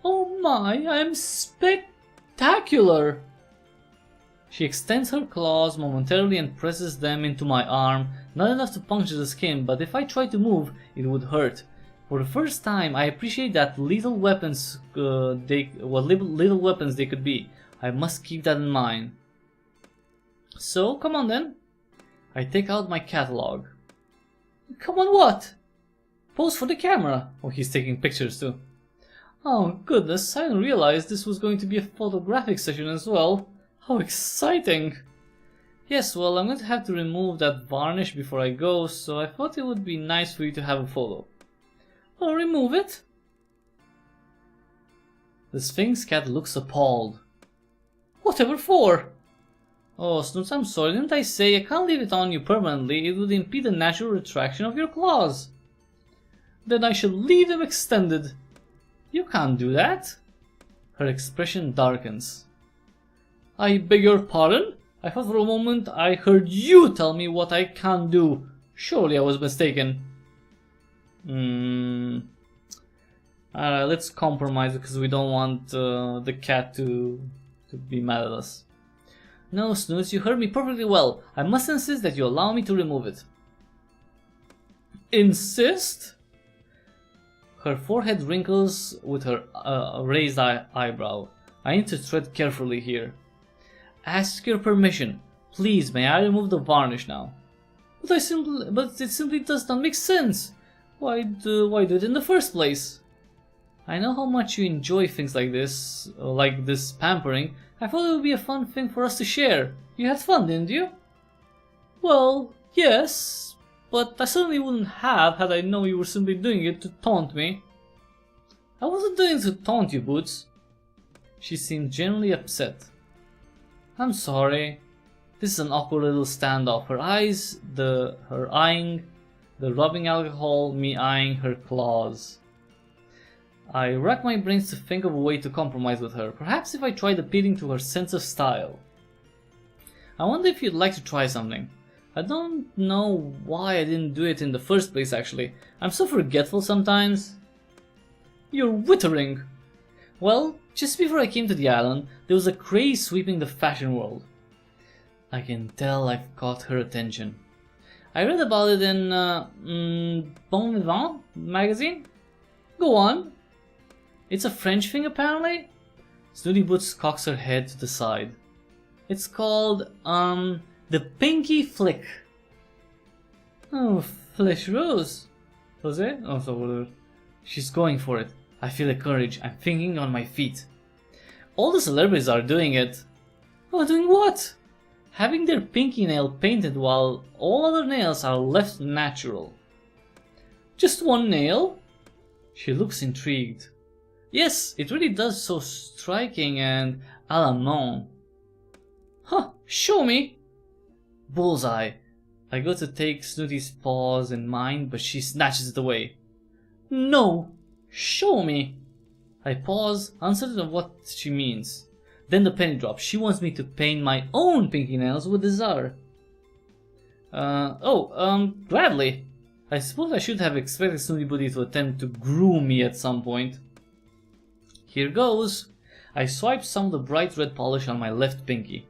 Oh my, I'm spectacular! She extends her claws momentarily and presses them into my arm, not enough to puncture the skin, but if I try to move, it would hurt. For the first time, I appreciate that little weapons they could be. I must keep that in mind. So, come on then. I take out my catalog. Come on, what? Pose for the camera. Oh, he's taking pictures too. Oh goodness, I didn't realize this was going to be a photographic session as well. How exciting! Yes, well, I'm going to have to remove that varnish before I go, so I thought it would be nice for you to have a photo. Well, remove it. The Sphinx cat looks appalled. Whatever for? Oh, Snoots, I'm sorry, didn't I say I can't leave it on you permanently? It would impede the natural retraction of your claws. Then I shall leave them extended. You can't do that. Her expression darkens. I beg your pardon? I thought for a moment I heard you tell me what I can't do. Surely I was mistaken. Let's compromise because we don't want the cat to be mad at us. No, Snoots, you heard me perfectly well. I must insist that you allow me to remove it. Insist? Her forehead wrinkles with her raised eyebrow. I need to tread carefully here. Ask your permission. Please, may I remove the varnish now? But it simply does not make sense. Why do it in the first place? I know how much you enjoy things like this pampering. I thought it would be a fun thing for us to share. You had fun, didn't you? Well, yes, but I certainly wouldn't have had I known you were simply doing it to taunt me. I wasn't doing it to taunt you, Boots. She seemed genuinely upset. I'm sorry. This is an awkward little standoff. Her eyes, her eyeing, the rubbing alcohol, me eyeing her claws. I rack my brains to think of a way to compromise with her. Perhaps if I tried appealing to her sense of style. I wonder if you'd like to try something. I don't know why I didn't do it in the first place actually. I'm so forgetful sometimes. You're wittering. Well, just before I came to the island, there was a craze sweeping the fashion world. I can tell I've caught her attention. I read about it in Bon Vivant magazine. Go on. It's a French thing apparently? Snooty Boots cocks her head to the side. It's called, the Pinky Flick. Oh, Flesh Rose. Rosé? Oh, so whatever. She's going for it. I feel the courage. I'm thinking on my feet. All the celebrities are doing it. Oh, doing what? Having their pinky nail painted while all other nails are left natural. Just one nail? She looks intrigued. Yes, it really does so striking and à la main. Huh, show me! Bullseye. I go to take Snooty's paws in mine, but she snatches it away. No! Show me! I pause, uncertain of what she means. Then the penny drops. She wants me to paint my own pinky nails with the czar. Gladly. I suppose I should have expected Snooty Booty to attempt to groom me at some point. Here goes. I swipe some of the bright red polish on my left pinky.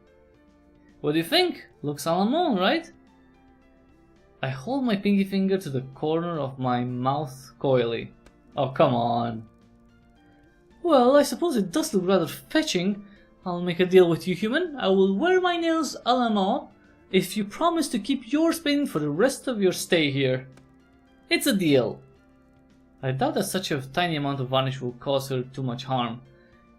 What do you think? Looks à la mode, right? I hold my pinky finger to the corner of my mouth coyly. Oh, come on. Well, I suppose it does look rather fetching. I'll make a deal with you, human. I will wear my nails à la mode if you promise to keep yours painted for the rest of your stay here. It's a deal. I doubt that such a tiny amount of varnish will cause her too much harm.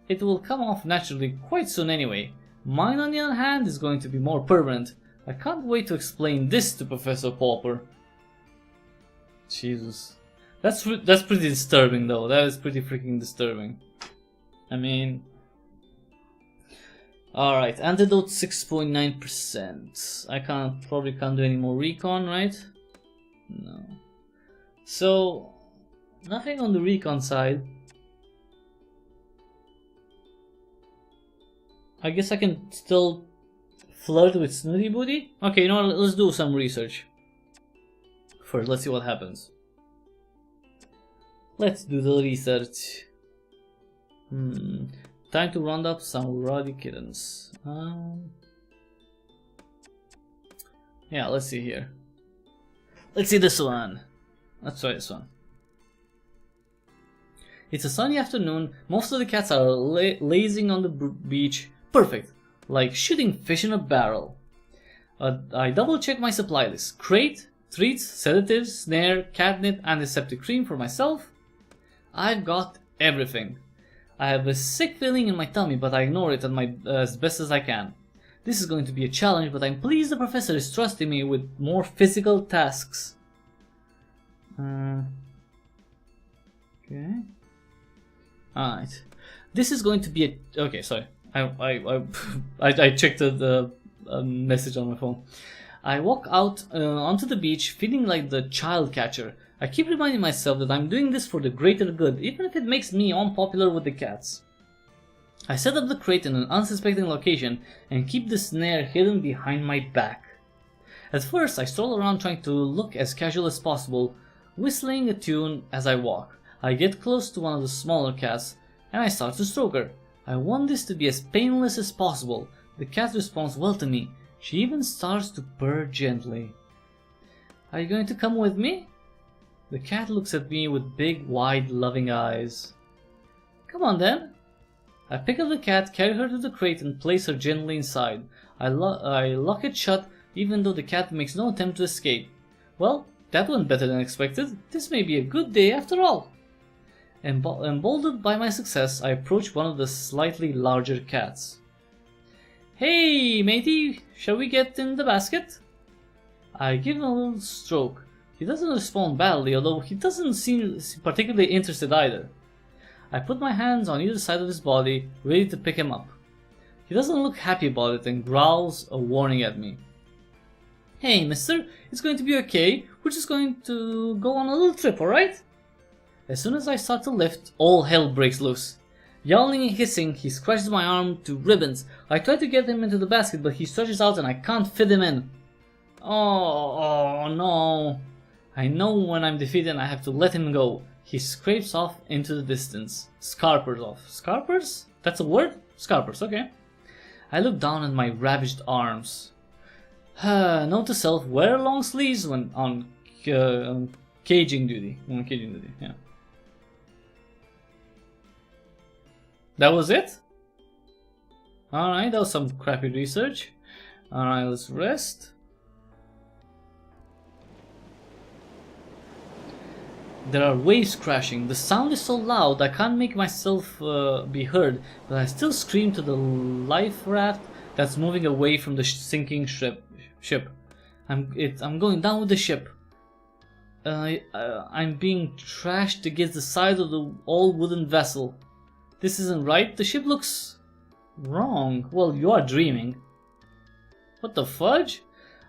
It will come off naturally quite soon anyway. Mine, on the other hand, is going to be more permanent. I can't wait to explain this to Professor Pauper. Jesus. That's pretty disturbing though. That is pretty freaking disturbing. I mean... Alright, antidote 6.9%. I probably can't do any more recon, right? No. So, nothing on the recon side. I guess I can still flirt with Snooty Booty? Okay, you know what, let's do some research. First, let's see what happens. Let's do the research. Time to round up some rowdy kittens. Yeah, let's see here. Let's see this one. Let's try this one. It's a sunny afternoon. Most of the cats are lazing on the beach. Perfect. Like shooting fish in a barrel. I double check my supply list. Crate, treats, sedatives, snare, catnip, antiseptic cream for myself. I've got everything. I have a sick feeling in my tummy, but I ignore it as best as I can. This is going to be a challenge, but I'm pleased the professor is trusting me with more physical tasks. Okay. Alright. This is going to be a... Okay, sorry. I checked the message on my phone. I walk out onto the beach feeling like the child catcher. I keep reminding myself that I'm doing this for the greater good, even if it makes me unpopular with the cats. I set up the crate in an unsuspecting location and keep the snare hidden behind my back. At first, I stroll around trying to look as casual as possible, whistling a tune as I walk. I get close to one of the smaller cats and I start to stroke her. I want this to be as painless as possible. The cat responds well to me. She even starts to purr gently. Are you going to come with me? The cat looks at me with big, wide, loving eyes. Come on then. I pick up the cat, carry her to the crate and place her gently inside. I lock it shut even though the cat makes no attempt to escape. Well, that went better than expected. This may be a good day after all. Emboldened by my success, I approach one of the slightly larger cats. Hey, matey, shall we get in the basket? I give him a little stroke. He doesn't respond badly, although he doesn't seem particularly interested either. I put my hands on either side of his body, ready to pick him up. He doesn't look happy about it and growls a warning at me. Hey, mister, it's going to be okay. We're just going to go on a little trip, alright? As soon as I start to lift, all hell breaks loose. Yowling and hissing, he scratches my arm to ribbons. I try to get him into the basket, but he stretches out and I can't fit him in. Oh no. I know when I'm defeated and I have to let him go. He scrapes off into the distance. Scarpers off. Scarpers? That's a word? Scarpers, okay. I look down at my ravaged arms. Note to self, wear long sleeves when on caging duty. On caging duty, yeah. That was it? Alright, that was some crappy research. Alright, let's rest. There are waves crashing. The sound is so loud I can't make myself be heard, but I still scream to the life raft that's moving away from the sinking ship. I'm going down with the ship. I'm being trashed against the side of the all-wooden vessel. This isn't right. The ship looks wrong. Well, you are dreaming. What the fudge?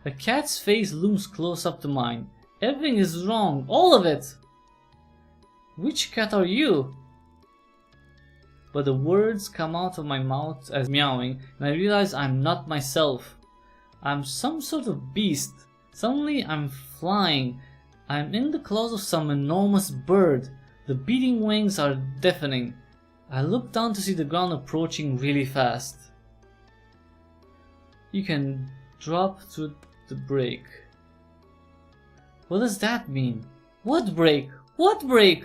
A cat's face looms close up to mine. Everything is wrong. All of it. Which cat are you? But the words come out of my mouth as meowing, and I realize I'm not myself. I'm some sort of beast. Suddenly I'm flying. I'm in the claws of some enormous bird. The beating wings are deafening. I look down to see the ground approaching really fast. You can drop through the break. What does that mean? What break? What break?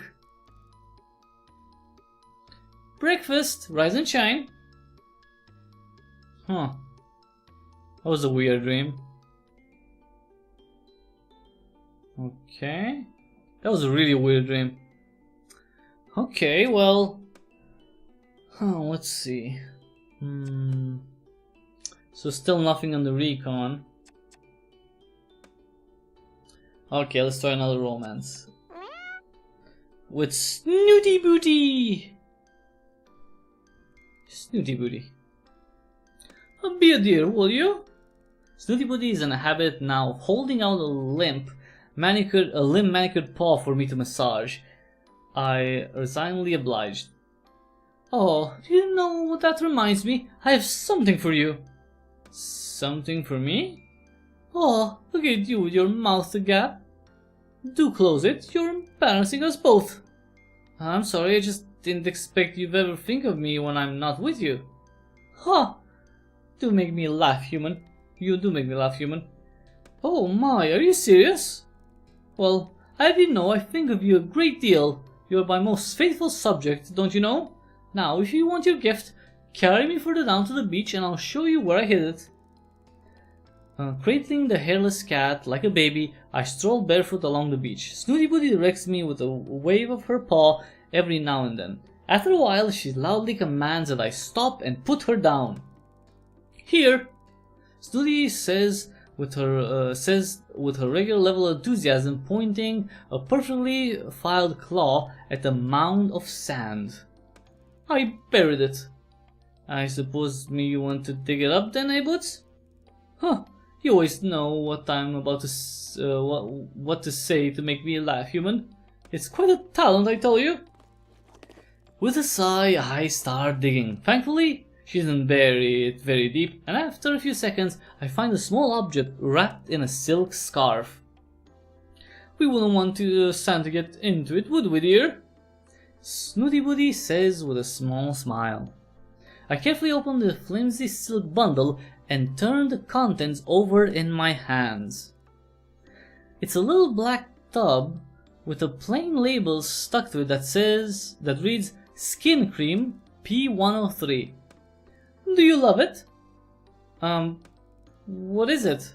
Breakfast, rise and shine. Huh. That was a weird dream. Okay. That was a really weird dream. Okay, well... let's see. So still nothing on the recon. Okay, let's try another romance. With Snooty Booty! Snooty Booty. Be a dear, will you? Snooty Booty is in a habit now, holding out a limp manicured paw for me to massage. I resignedly obliged. Oh, do you know what that reminds me? I have something for you. Something for me? Oh, look at you with your mouth agape. Do close it, you're embarrassing us both. I'm sorry, I just didn't expect you'd ever think of me when I'm not with you. Ha! Do make me laugh, human. You do make me laugh, human. Oh my, are you serious? Well, I didn't know I think of you a great deal. You're my most faithful subject, don't you know? Now, if you want your gift, carry me further down to the beach and I'll show you where I hid it. Cradling the hairless cat like a baby, I stroll barefoot along the beach. Snooty Booty directs me with a wave of her paw every now and then. After a while, she loudly commands that I stop and put her down. Here! Snooty says with her regular level of enthusiasm, pointing a perfectly filed claw at a mound of sand. I buried it. I suppose you want to dig it up then, eh, Boots? Huh, you always know what I'm about to what to say to make me laugh, human. It's quite a talent, I tell you. With a sigh, I start digging. Thankfully, she didn't bury it very deep, and after a few seconds, I find a small object wrapped in a silk scarf. We wouldn't want Sand to get into it, would we, dear? Snooty Woody says with a small smile. I carefully open the flimsy silk bundle and turn the contents over in my hands. It's a little black tub with a plain label stuck to it that reads Skin Cream P103. Do you love it? What is it?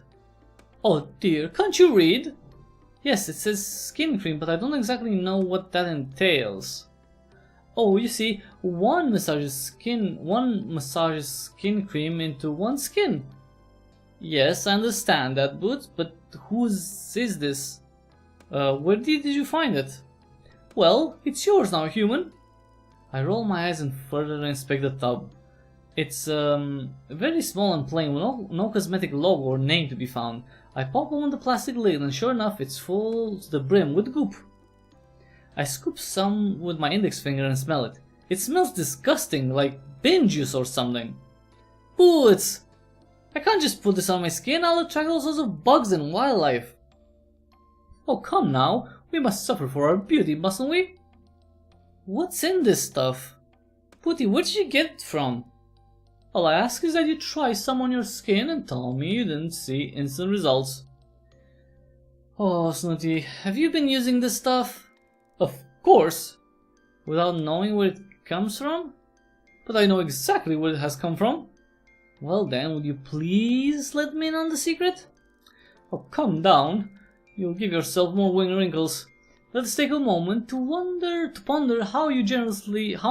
Oh dear, can't you read? Yes, it says skin cream, but I don't exactly know what that entails. Oh, you see, one massages skin cream into one's skin. Yes, I understand that, Boots, but whose is this? Where did you find it? Well, it's yours now, human. I roll my eyes and further inspect the tub. It's very small and plain, with no cosmetic logo or name to be found. I pop open the plastic lid and sure enough it's full to the brim with goop. I scoop some with my index finger and smell it. It smells disgusting, like bin juice or something. Boots! I can't just put this on my skin, I'll attract all sorts of bugs and wildlife. Oh come now, we must suffer for our beauty, mustn't we? What's in this stuff? Pooty, where did you get it from? All I ask is that you try some on your skin and tell me you didn't see instant results. Oh, Snooty, have you been using this stuff? Of course! Without knowing where it comes from? But I know exactly where it has come from. Well then, would you please let me in on the secret? Oh, calm down. You'll give yourself more wing wrinkles. Let's take a moment to ponder how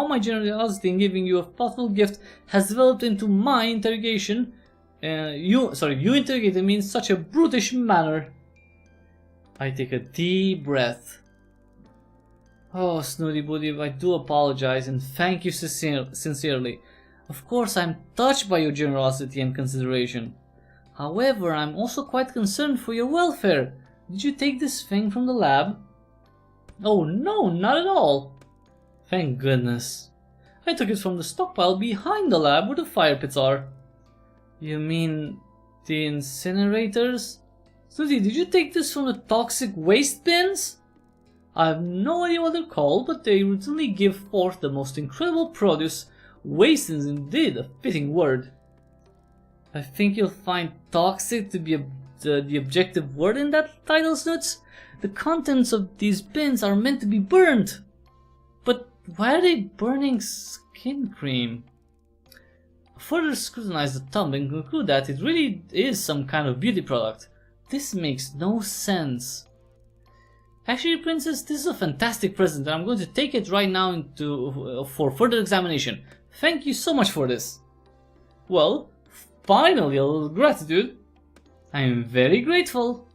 my generosity in giving you a thoughtful gift has developed into my interrogation. You interrogated me in such a brutish manner. I take a deep breath. Oh, Snooty Booty, I do apologize and thank you sincerely. Of course, I'm touched by your generosity and consideration. However, I'm also quite concerned for your welfare. Did you take this thing from the lab? Oh no, not at all. Thank goodness. I took it from the stockpile behind the lab where the fire pits are. You mean the incinerators? Snooty, did you take this from the toxic waste bins? I have no idea what they're called, but they routinely give forth the most incredible produce. Waste is indeed a fitting word. I think you'll find toxic to be the objective word in that title, Snoots. The contents of these bins are meant to be burnt. But why are they burning skin cream? Further scrutinize the tub and conclude that it really is some kind of beauty product. This makes no sense. Actually, Princess, this is a fantastic present and I'm going to take it right now for further examination. Thank you so much for this. Well, finally a little gratitude. I am very grateful.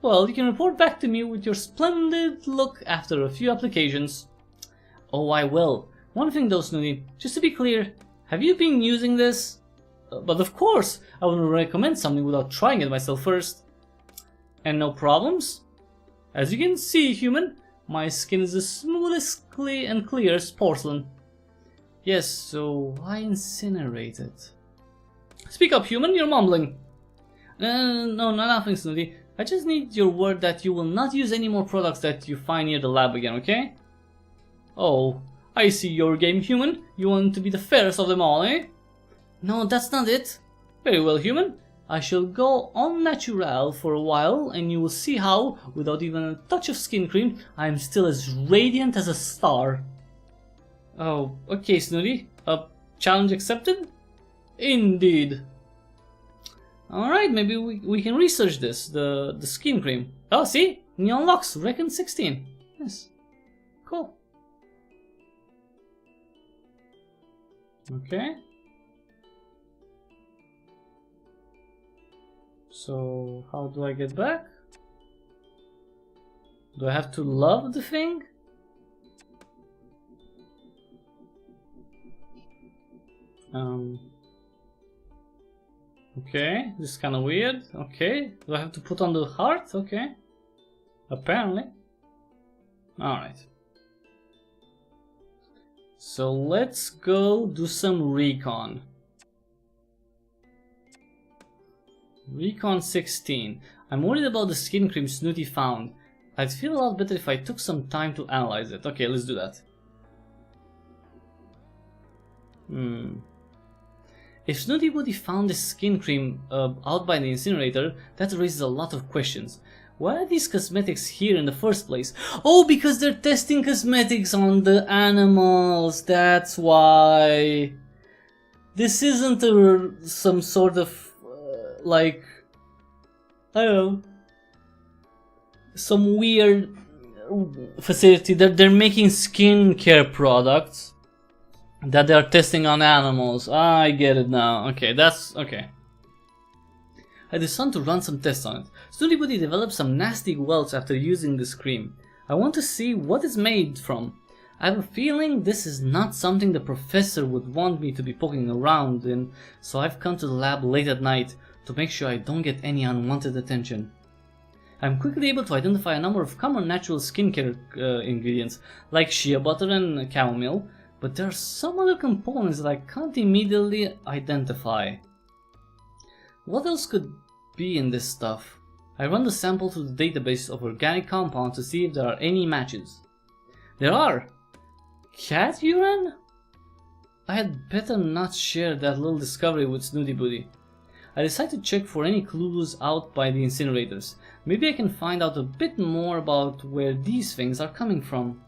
Well, you can report back to me with your splendid look after a few applications. Oh, I will. One thing though, Snooty, just to be clear, have you been using this? But of course, I wouldn't recommend something without trying it myself first. And no problems? As you can see, human, my skin is as smooth and clear as porcelain. Yes, so why incinerate it? Speak up, human, you're mumbling. No, nothing, Snooty. I just need your word that you will not use any more products that you find near the lab again, okay? Oh, I see your game, human. You want to be the fairest of them all, eh? No, that's not it. Very well, human. I shall go en natural for a while and you will see how, without even a touch of skin cream, I am still as radiant as a star. Oh, okay, Snooty. Challenge accepted? Indeed. Alright, maybe we can research this, the skin cream. Oh, see? Neon Lux, reckon 16. Yes. Cool. Okay. So how do I get back? Do I have to love the thing? Okay, this is kind of weird. Okay, do I have to put on the heart? Okay, apparently. Alright. So let's go do some recon. Recon 16. I'm worried about the skin cream Snooty found. I'd feel a lot better if I took some time to analyze it. Okay, let's do that. If Snooty Booty found this skin cream out by the incinerator, that raises a lot of questions. Why are these cosmetics here in the first place? Oh, because they're testing cosmetics on the animals, that's why. This isn't some sort of, like, I don't know, some weird facility that they're making skincare products that they are testing on animals. I get it now. Okay, that's okay. I decided to run some tests on it. Snooty Booty developed some nasty welts after using this cream. I want to see what it's made from. I have a feeling this is not something the professor would want me to be poking around in, so I've come to the lab late at night to make sure I don't get any unwanted attention. I'm quickly able to identify a number of common natural skincare ingredients, like shea butter and chamomile, but there are some other components that I can't immediately identify. What else could be in this stuff? I run the sample through the database of organic compounds to see if there are any matches. There are! Cat urine? I had better not share that little discovery with Snooty Booty. I decide to check for any clues out by the incinerators. Maybe I can find out a bit more about where these things are coming from.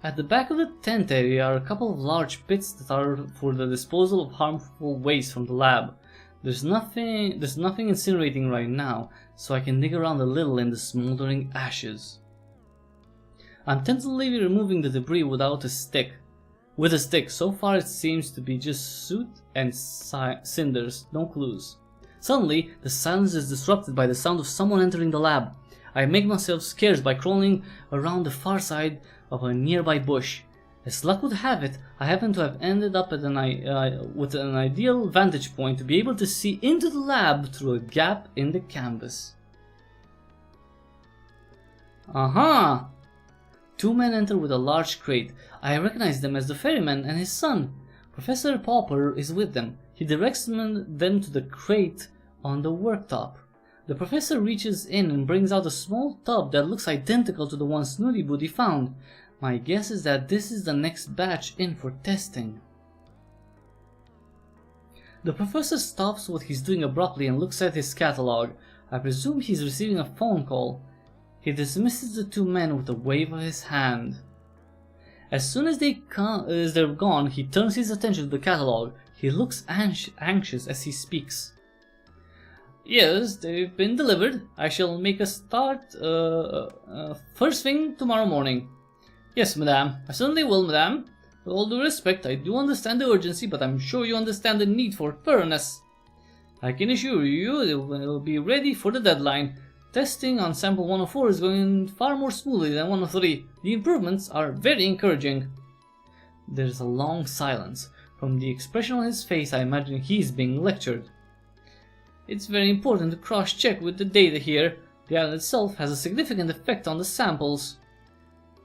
At the back of the tent area are a couple of large pits that are for the disposal of harmful waste from the lab. There's nothing incinerating right now, so I can dig around a little in the smoldering ashes. I'm tentatively removing the debris with a stick. So far it seems to be just soot and cinders, no clues. Suddenly, the silence is disrupted by the sound of someone entering the lab. I make myself scarce by crawling around the far side of a nearby bush. As luck would have it, I happen to have ended up at with an ideal vantage point to be able to see into the lab through a gap in the canvas. Aha! Two men enter with a large crate. I recognize them as the ferryman and his son. Professor Pauper is with them. He directs them to the crate on the worktop. The professor reaches in and brings out a small tub that looks identical to the one Snooty Booty found. My guess is that this is the next batch in for testing. The professor stops what he's doing abruptly and looks at his catalog. I presume he's receiving a phone call. He dismisses the two men with a wave of his hand. As soon as they're gone, he turns his attention to the catalog. He looks anxious as he speaks. Yes, they've been delivered. I shall make a start first thing tomorrow morning. Yes, madame. I certainly will, madame. With all due respect, I do understand the urgency, but I'm sure you understand the need for thoroughness. I can assure you it will be ready for the deadline. Testing on sample 104 is going far more smoothly than 103. The improvements are very encouraging. There's a long silence. From the expression on his face, I imagine he's being lectured. It's very important to cross-check with the data here. The island itself has a significant effect on the samples.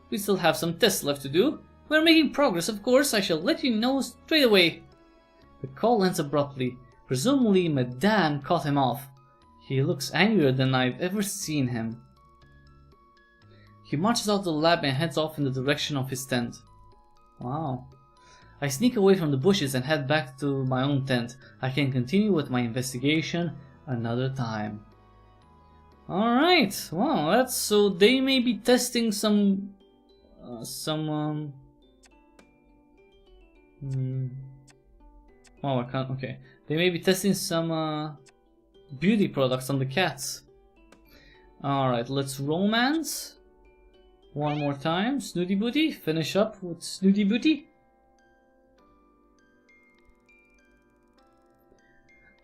We still have some tests left to do. We're making progress, of course. I shall let you know straight away. The call ends abruptly. Presumably, Madame cut him off. He looks angrier than I've ever seen him. He marches out of the lab and heads off in the direction of his tent. Wow. I sneak away from the bushes and head back to my own tent. I can continue with my investigation another time. Alright, wow, that's so they may be testing some oh, I can't, okay. They may be testing some beauty products on the cats. Alright, let's romance. One more time, Snooty Booty, finish up with Snooty Booty.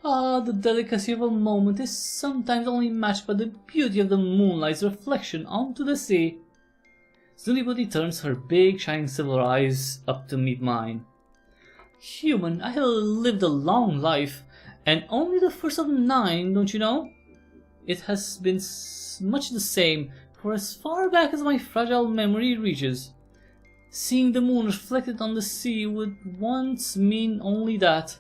Ah, the delicacy of a moment is sometimes only matched by the beauty of the moonlight's reflection onto the sea. Snootybody turns her big shining silver eyes up to meet mine. Human, I have lived a long life, and only the first of 9, don't you know? It has been much the same for as far back as my fragile memory reaches. Seeing the moon reflected on the sea would once mean only that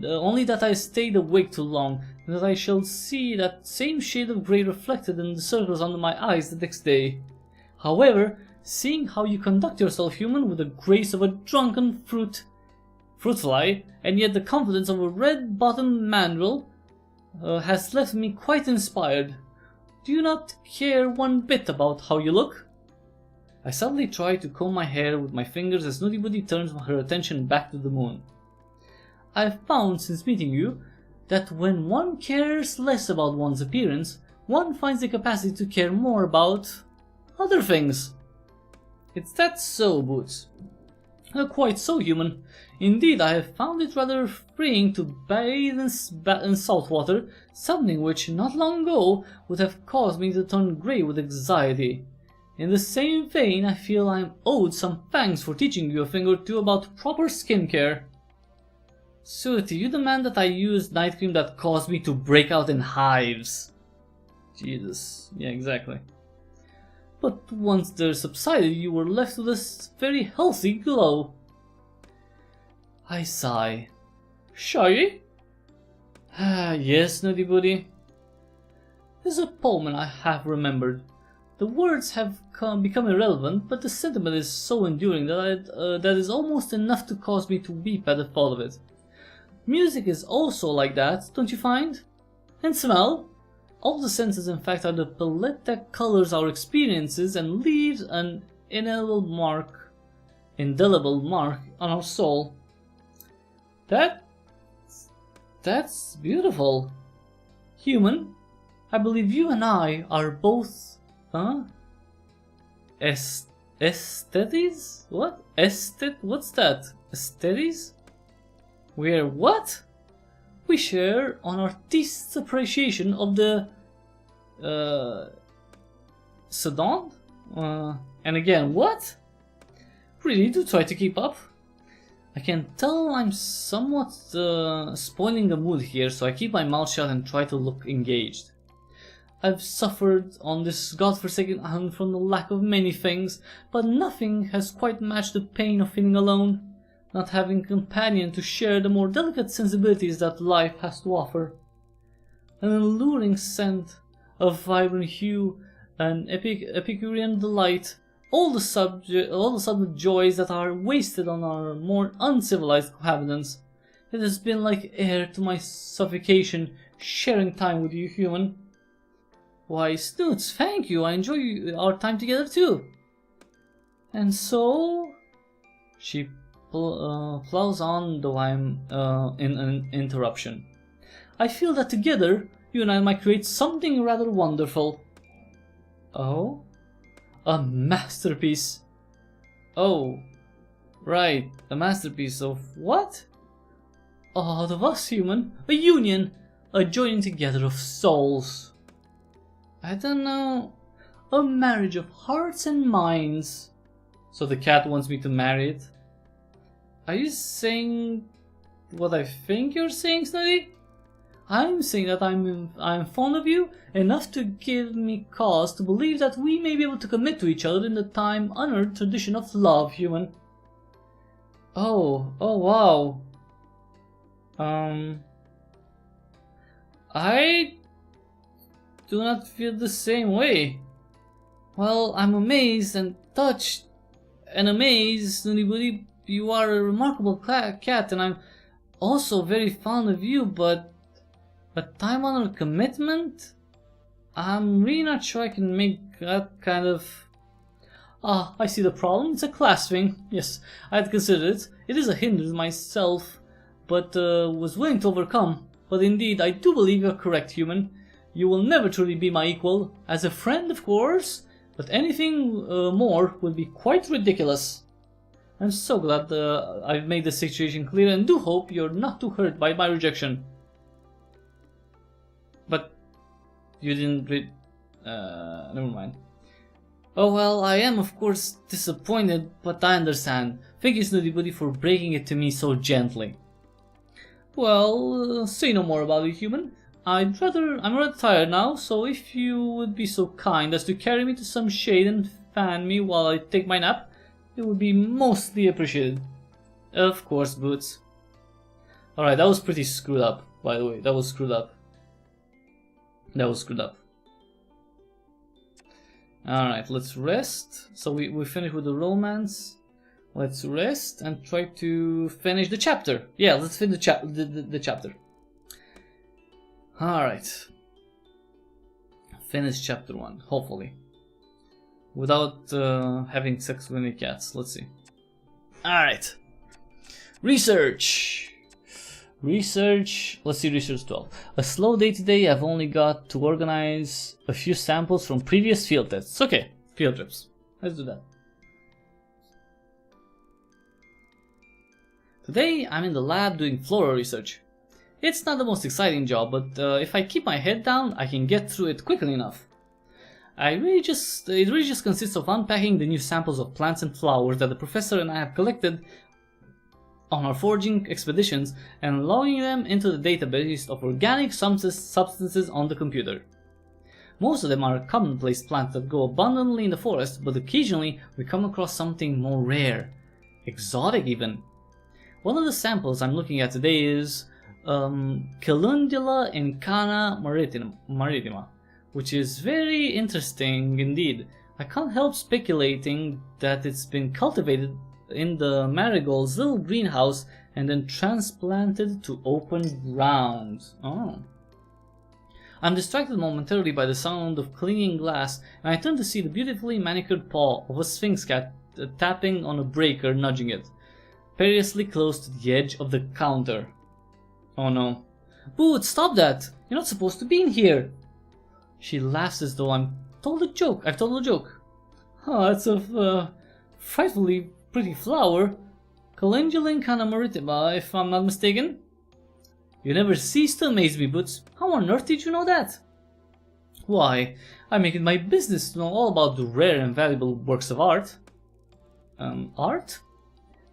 I stayed awake too long, and that I shall see that same shade of grey reflected in the circles under my eyes the next day. However, seeing how you conduct yourself, human, with the grace of a drunken fruit fly, and yet the confidence of a red-bottomed mandrill, has left me quite inspired. Do you not care one bit about how you look? I suddenly try to comb my hair with my fingers as Snootybody turns her attention back to the moon. I've found since meeting you that when one cares less about one's appearance, one finds the capacity to care more about other things. It's that so, Boots? Quite so, human. Indeed, I have found it rather freeing to bathe in salt water, something which, not long ago, would have caused me to turn grey with anxiety. In the same vein, I feel I am owed some thanks for teaching you a thing or two about proper skin care. Sooty, you demand that I use night cream that caused me to break out in hives. Jesus, yeah, exactly. But once they're subsided, you were left with a very healthy glow. I sigh. Shy? Yes, Snootybody. There's a poem I have remembered. The words have become irrelevant, but the sentiment is so enduring that that is almost enough to cause me to weep at the thought of it. Music is also like that, don't you find? And smell? All the senses, in fact, are the palette that colors our experiences and leaves an indelible mark on our soul. That's beautiful. Human, I believe you and I are both, aesthetes? What? What's that? Aesthetes? We're what? We share on artist's appreciation of the Sudan? And again, what? Really, do try to keep up. I can tell I'm somewhat spoiling the mood here, so I keep my mouth shut and try to look engaged. I've suffered on this godforsaken island from the lack of many things, but nothing has quite matched the pain of feeling alone, not having a companion to share the more delicate sensibilities that life has to offer. An alluring scent, a vibrant hue, an Epicurean delight, all the subtle joys that are wasted on our more uncivilized inhabitants. It has been like air to my suffocation, sharing time with you, human. Why, Snoots, thank you, I enjoy our time together too. And so... She plows on, though I'm in an interruption. I feel that together, you and I might create something rather wonderful. Oh? A masterpiece. Oh, right, a masterpiece of what? All of us, human. A union, a joining together of souls. I don't know. A marriage of hearts and minds. So the cat wants me to marry it? Are you saying what I think you're saying, Snooty? I'm saying that I'm fond of you enough to give me cause to believe that we may be able to commit to each other in the time-honored tradition of love, human. Oh wow. I do not feel the same way. Well, I'm amazed and touched and amazed, Snootybody. You are a remarkable cat, and I'm also very fond of you, but time-honored commitment? I'm really not sure I can make that kind of... Ah, I see the problem. It's a class thing. Yes, I had considered it. It is a hindrance myself, but was willing to overcome. But indeed, I do believe you're correct, human. You will never truly be my equal. As a friend, of course, but anything more would be quite ridiculous. I'm so glad I've made the situation clear and do hope you're not too hurt by my rejection. But you didn't read... never mind. Oh well, I am of course disappointed, but I understand. Thank you, Snooty Buddy, for breaking it to me so gently. Well, say no more about it, human. I'm rather tired now, so if you would be so kind as to carry me to some shade and fan me while I take my nap, it would be mostly appreciated. Of course, Boots. Alright, that was pretty screwed up, by the way. That was screwed up. That was screwed up. Alright, let's rest. So we finished with the romance. Let's rest and try to finish the chapter. Yeah, let's finish the chapter. Alright. Finish chapter 1, hopefully. Without having sex with any cats. Let's see. Alright. Research. Research. Let's see, research 12. A slow day today. I've only got to organize a few samples from previous field tests. Okay, field trips. Let's do that. Today I'm in the lab doing flora research. It's not the most exciting job, but if I keep my head down, I can get through it quickly enough. It really just consists of unpacking the new samples of plants and flowers that the professor and I have collected on our foraging expeditions and logging them into the database of organic substances on the computer. Most of them are commonplace plants that grow abundantly in the forest, but occasionally we come across something more rare, exotic even. One of the samples I'm looking at today is Calendula incana maritima, which is very interesting indeed. I can't help speculating that it's been cultivated in the marigold's little greenhouse and then transplanted to open ground. Oh. I'm distracted momentarily by the sound of clinking glass, and I turn to see the beautifully manicured paw of a sphinx cat tapping on a breaker, nudging it, perilously close to the edge of the counter. Oh no. Boots, stop that! You're not supposed to be in here! She laughs as though I've told a joke. Oh, that's a frightfully pretty flower. Calendula incana maritima, if I'm not mistaken. You never cease to amaze me, Boots. How on earth did you know that? Why, I make it my business to know all about the rare and valuable works of art. Art?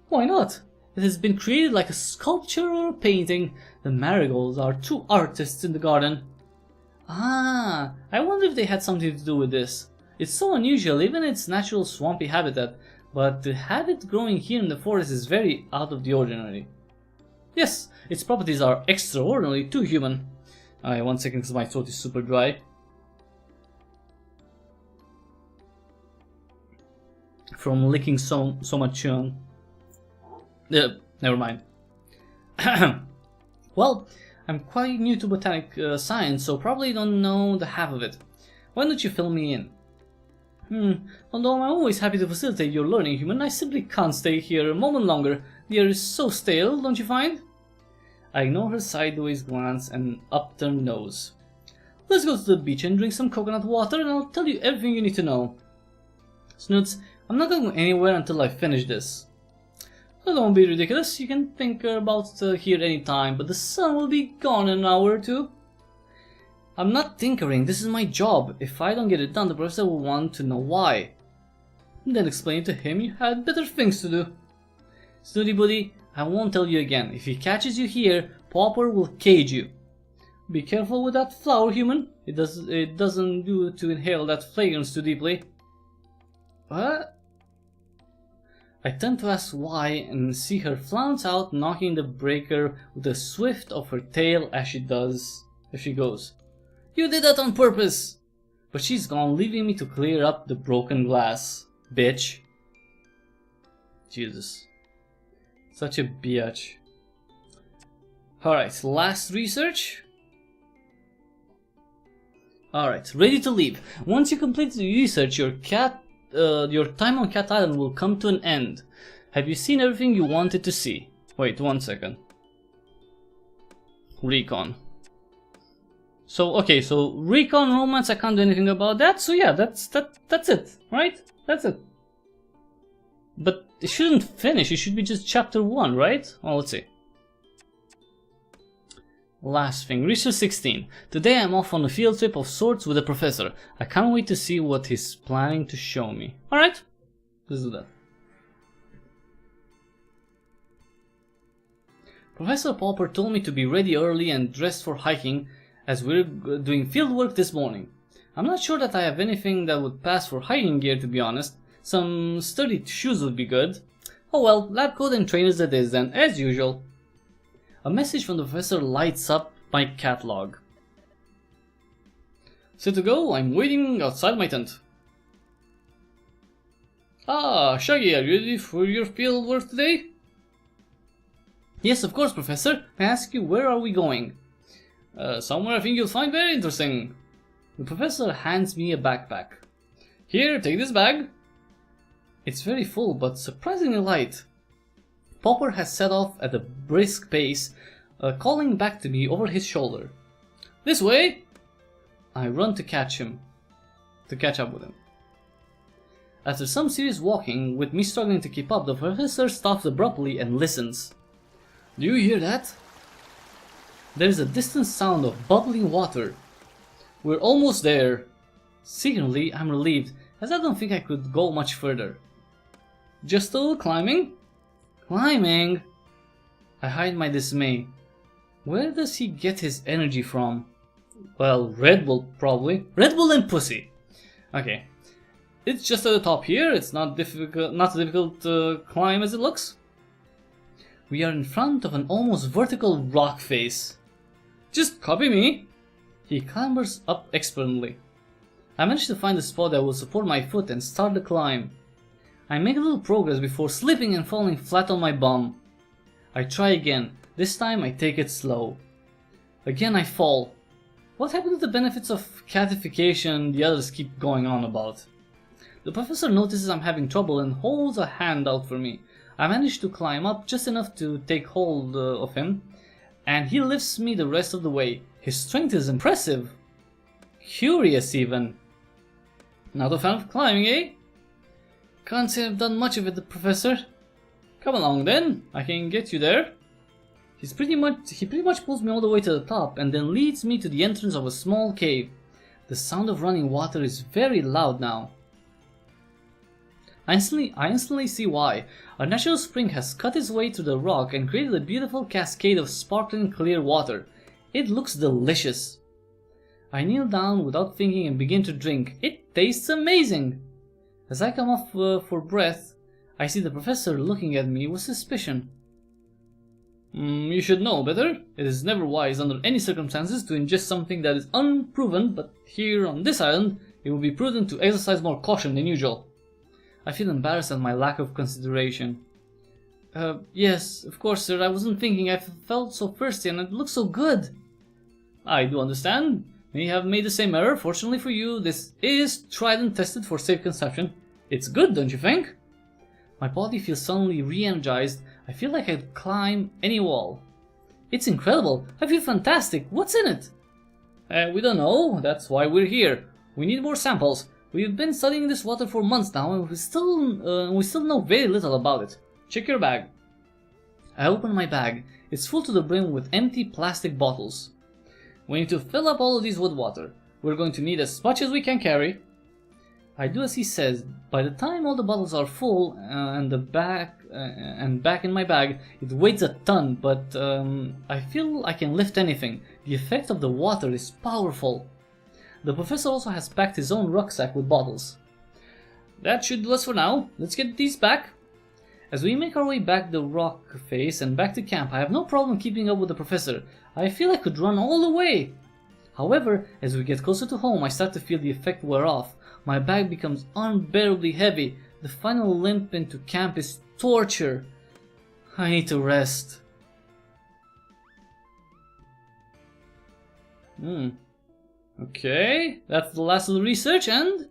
Why not? It has been created like a sculpture or a painting. The marigolds are two artists in the garden. Ah, I wonder if they had something to do with this. It's so unusual, even in its natural swampy habitat, but to have it growing here in the forest is very out of the ordinary. Yes, its properties are extraordinary too, human. Alright, 1 second because my throat is super dry. From licking so much never mind. Well, I'm quite new to botanic science, so probably don't know the half of it. Why don't you fill me in? Although I'm always happy to facilitate your learning, human, I simply can't stay here a moment longer. The air is so stale, don't you find? I ignore her sideways glance and upturned nose. Let's go to the beach and drink some coconut water and I'll tell you everything you need to know. Snoots, I'm not going anywhere until I finish this. Oh, don't be ridiculous, you can think about here any time, but the sun will be gone in an hour or two. I'm not tinkering, this is my job. If I don't get it done, the professor will want to know why. Then explain to him you had better things to do. Snooty Buddy, I won't tell you again. If he catches you here, Popper will cage you. Be careful with that flower, human. It doesn't do to inhale that fragrance too deeply. What? I turn to ask why and see her flounce out, knocking the breaker with a swift of her tail as she goes. You did that on purpose! But she's gone, leaving me to clear up the broken glass. Bitch. Jesus. Such a biatch. Alright, last research. Alright, ready to leave. Once you complete the research, your time on Cat Island will come to an end. Have you seen everything you wanted to see? Wait, 1 second. Recon. So, okay, so recon romance, I can't do anything about that, so yeah, that's it, right? That's it. But it shouldn't finish, it should be just chapter 1, right? Oh, let's see. Last thing, Research 16. Today I'm off on a field trip of sorts with the professor. I can't wait to see what he's planning to show me. Alright, let's do that. Professor Popper told me to be ready early and dressed for hiking as we're doing field work this morning. I'm not sure that I have anything that would pass for hiking gear, to be honest. Some sturdy shoes would be good. Oh well, lab coat and trainers it is then, as usual. A message from the professor lights up my catalog. Set to go, I'm waiting outside my tent. Ah, Shaggy, are you ready for your field work today? Yes, of course, Professor. May I ask you, where are we going? Somewhere I think you'll find very interesting. The professor hands me a backpack. Here, take this bag. It's very full, but surprisingly light. Popper has set off at a brisk pace, calling back to me over his shoulder. This way! I run to catch up with him. After some serious walking, with me struggling to keep up, the professor stops abruptly and listens. Do you hear that? There is a distant sound of bubbling water. We're almost there. Secretly, I'm relieved, as I don't think I could go much further. Just a little climbing? Climbing? I hide my dismay. Where does he get his energy from? Well, Red Bull, probably. Red Bull and pussy. Okay. It's just at the top here. It's not a difficult climb as it looks. We are in front of an almost vertical rock face. Just copy me. He clambers up expertly. I manage to find a spot that will support my foot and start the climb. I make a little progress before slipping and falling flat on my bum. I try again. This time I take it slow. Again I fall. What happened to the benefits of catification the others keep going on about? The professor notices I'm having trouble and holds a hand out for me. I manage to climb up just enough to take hold of him, and he lifts me the rest of the way. His strength is impressive. Curious even. Not a fan of climbing, eh? Can't say I've done much of it, Professor. Come along then, I can get you there. He pretty much pulls me all the way to the top and then leads me to the entrance of a small cave. The sound of running water is very loud now. I instantly see why. A natural spring has cut its way through the rock and created a beautiful cascade of sparkling clear water. It looks delicious. I kneel down without thinking and begin to drink. It tastes amazing. As I come up for breath, I see the professor looking at me with suspicion. You should know better. It is never wise under any circumstances to ingest something that is unproven, but here on this island, it would be prudent to exercise more caution than usual. I feel embarrassed at my lack of consideration. Yes, of course, sir, I wasn't thinking. I felt so thirsty and it looked so good. I do understand. May have made the same error. Fortunately for you, this is tried and tested for safe consumption. It's good, don't you think? My body feels suddenly re-energized. I feel like I could climb any wall. It's incredible. I feel fantastic. What's in it? We don't know. That's why we're here. We need more samples. We've been studying this water for months now, and we still know very little about it. Check your bag. I open my bag. It's full to the brim with empty plastic bottles. We need to fill up all of these with water. We're going to need as much as we can carry. I do as he says. By the time all the bottles are full and back in my bag, it weighs a ton, but I feel I can lift anything. The effect of the water is powerful. The professor also has packed his own rucksack with bottles. That should do us for now. Let's get these back. As we make our way back the rock face and back to camp, I have no problem keeping up with the professor. I feel I could run all the way. However, as we get closer to home, I start to feel the effect wear off. My bag becomes unbearably heavy. The final limp into camp is torture. I need to rest. Okay, that's the last of the research, and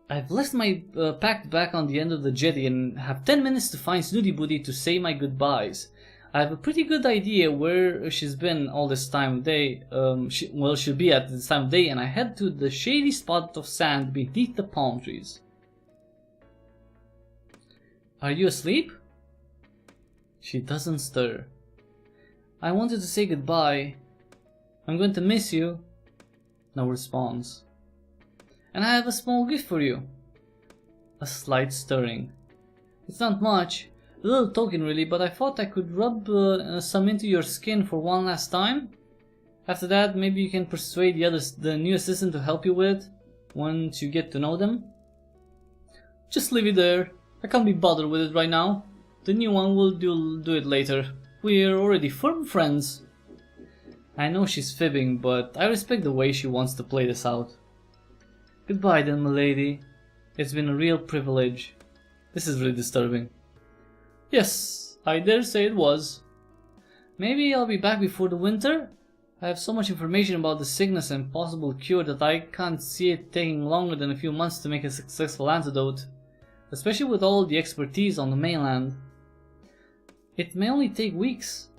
I've left my pack back on the end of the jetty and have 10 minutes to find Snooty Booty to say my goodbyes. I have a pretty good idea where she's been all this time of day. She'll be at this time of day, and I head to the shady spot of sand beneath the palm trees. Are you asleep? She doesn't stir. I wanted to say goodbye. I'm going to miss you. No response. And I have a small gift for you. A slight stirring. It's not much, a little token really, but I thought I could rub some into your skin for one last time. After that, maybe you can persuade the new assistant to help you with it, once you get to know them. Just leave it there. I can't be bothered with it right now. The new one will do it later. We're already firm friends. I know she's fibbing, but I respect the way she wants to play this out. Goodbye then, milady. It's been a real privilege. This is really disturbing. Yes, I dare say it was. Maybe I'll be back before the winter? I have so much information about the sickness and possible cure that I can't see it taking longer than a few months to make a successful antidote. Especially with all the expertise on the mainland. It may only take weeks.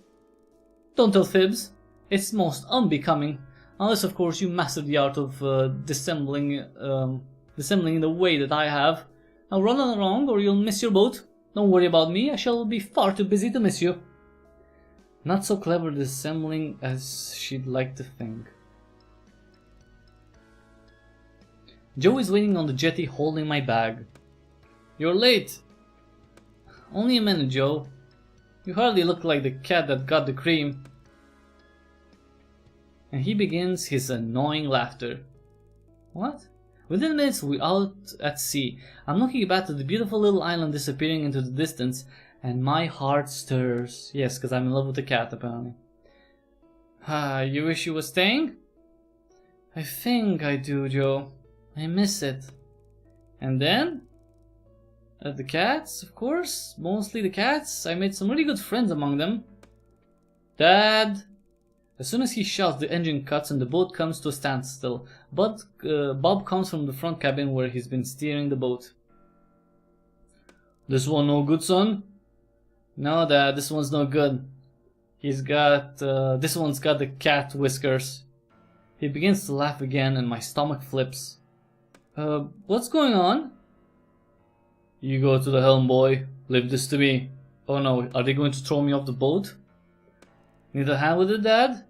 Don't tell fibs. It's most unbecoming. Unless of course you master the art of dissembling in the way that I have. Now run along or you'll miss your boat. Don't worry about me, I shall be far too busy to miss you. Not so clever dissembling as she'd like to think. Joe is waiting on the jetty holding my bag. You're late. Only a minute, Joe. You hardly look like the cat that got the cream. And he begins his annoying laughter. What? Within minutes we're out at sea. I'm looking back at the beautiful little island disappearing into the distance, and my heart stirs. Yes, because I'm in love with the cat apparently. You wish you were staying? I think I do, Joe. I miss it. And then? The cats, of course. Mostly the cats. I made some really good friends among them. Dad! As soon as he shouts, the engine cuts and the boat comes to a standstill. Bob comes from the front cabin where he's been steering the boat. This one no good, son? No, Dad, this one's no good. This one's got the cat whiskers. He begins to laugh again and my stomach flips. What's going on? You go to the helm, boy. Leave this to me. Oh no, are they going to throw me off the boat? Need a hand with it, Dad?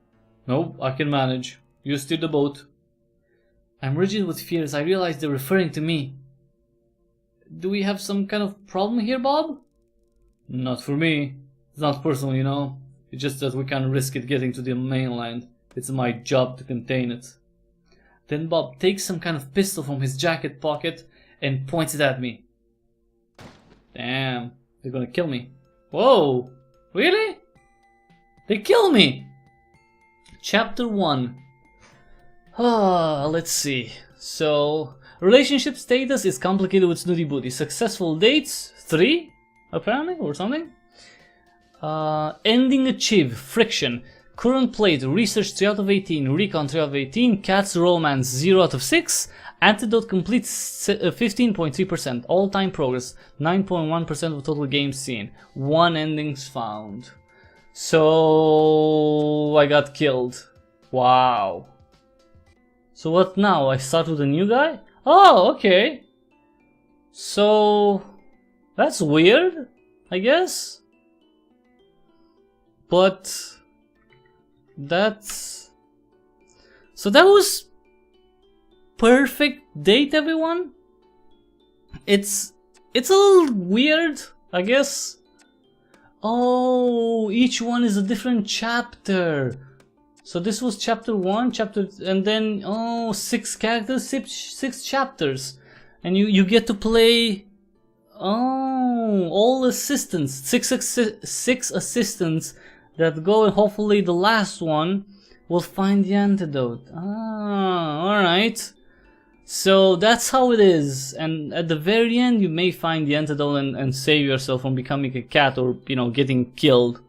Nope, I can manage. You steer the boat. I'm rigid with fear as I realize they're referring to me. Do we have some kind of problem here, Bob? Not for me. It's not personal, you know. It's just that we can't risk it getting to the mainland. It's my job to contain it. Then Bob takes some kind of pistol from his jacket pocket and points it at me. Damn, they're gonna kill me. Whoa, really? They kill me! Chapter 1. Let's see. So, relationship status is complicated with Snooty Booty. Successful dates, 3, apparently, or something. Ending achieved, friction. Current plate, research 3 out of 18, recon 3 out of 18, cats romance 0 out of 6, antidote complete 15.3%, all time progress 9.1% of total games seen, 1 endings found. So I got killed. Wow. So what now? I start with a new guy? Oh, okay. So that's weird, I guess. But that's... So that was Purrfect Date, everyone. It's a little weird, I guess. Oh, each one is a different chapter. So this was chapter 1, and then 6 characters, 6 chapters, and you get to play all assistants, 6 assistants that go, and hopefully the last one will find the antidote. All right. So that's how it is, and at the very end you may find the antidote and save yourself from becoming a cat or, you know, getting killed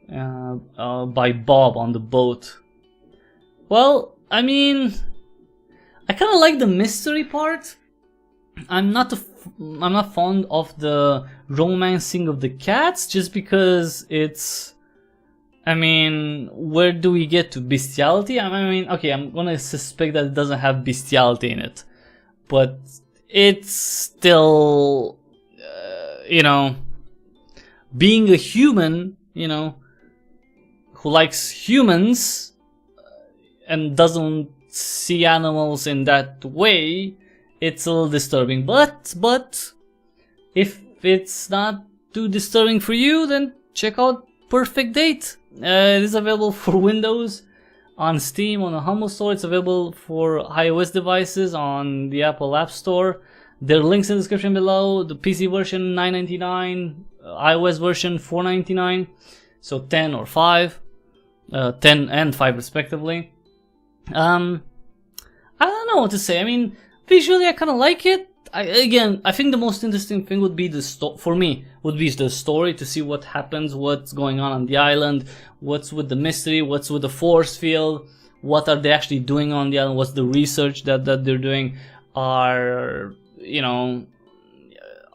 by Bob on the boat. Well, I mean, I kind of like the mystery part. I'm not fond of the romancing of the cats, just because it's... I mean, where do we get to? Bestiality? I mean, okay, I'm gonna suspect that it doesn't have bestiality in it. But it's still, you know, being a human, you know, who likes humans and doesn't see animals in that way, it's a little disturbing. But if it's not too disturbing for you, then check out Purrfect Date. It is available for Windows on Steam on the Humble Store. It's available for iOS devices on the Apple App Store. There are links in the description below. The PC version $9.99, iOS version $4.99, so 10 or 5, 10 and 5 respectively. I don't know what to say. I mean, visually I kind of like it. I think the most interesting thing would be for me would be the story, to see what happens, what's going on the island, what's with the mystery, what's with the force field, what are they actually doing on the island, what's the research that they're doing. Are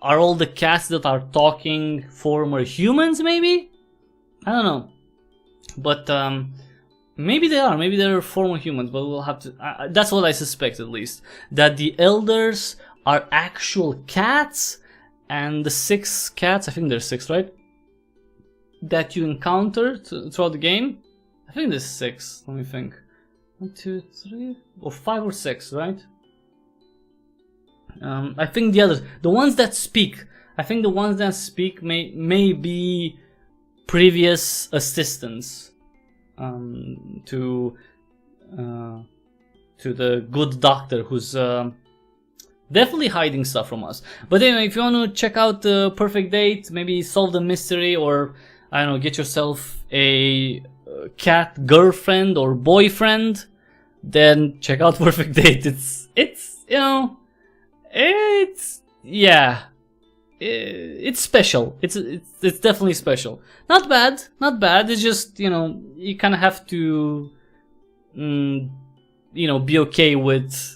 all the cats that are talking former humans? Maybe, I don't know, but maybe they are. Maybe they're former humans, but we'll have to. That's what I suspect, at least, that the elders are actual cats, and the 6 cats, I think there's 6, right, that you encounter throughout the game. I think there's 6. Let me think. 1, 2, 3, or 5 or 6, right? I think the ones that speak. I think the ones that speak may be previous assistants to the good doctor, who's definitely hiding stuff from us. But anyway, if you want to check out the Purrfect Date, maybe solve the mystery, or I don't know, get yourself a cat girlfriend or boyfriend, then check out Purrfect Date. It's special. It's definitely special. Not bad. It's just, you kind of have to be okay with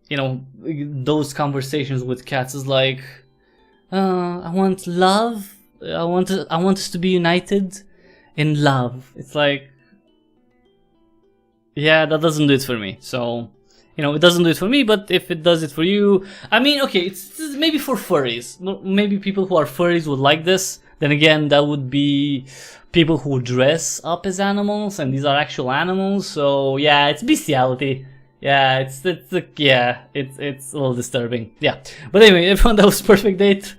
those conversations with cats. Is like, I want love. I want us to be united in love. It's like, yeah, that doesn't do it for me. So, it doesn't do it for me. But if it does it for you, I mean, okay, it's maybe for furries. Maybe people who are furries would like this. Then again, that would be people who dress up as animals, and these are actual animals. So yeah, it's bestiality. Yeah, it's a little disturbing. Yeah, but anyway, everyone, that was Purrfect Date.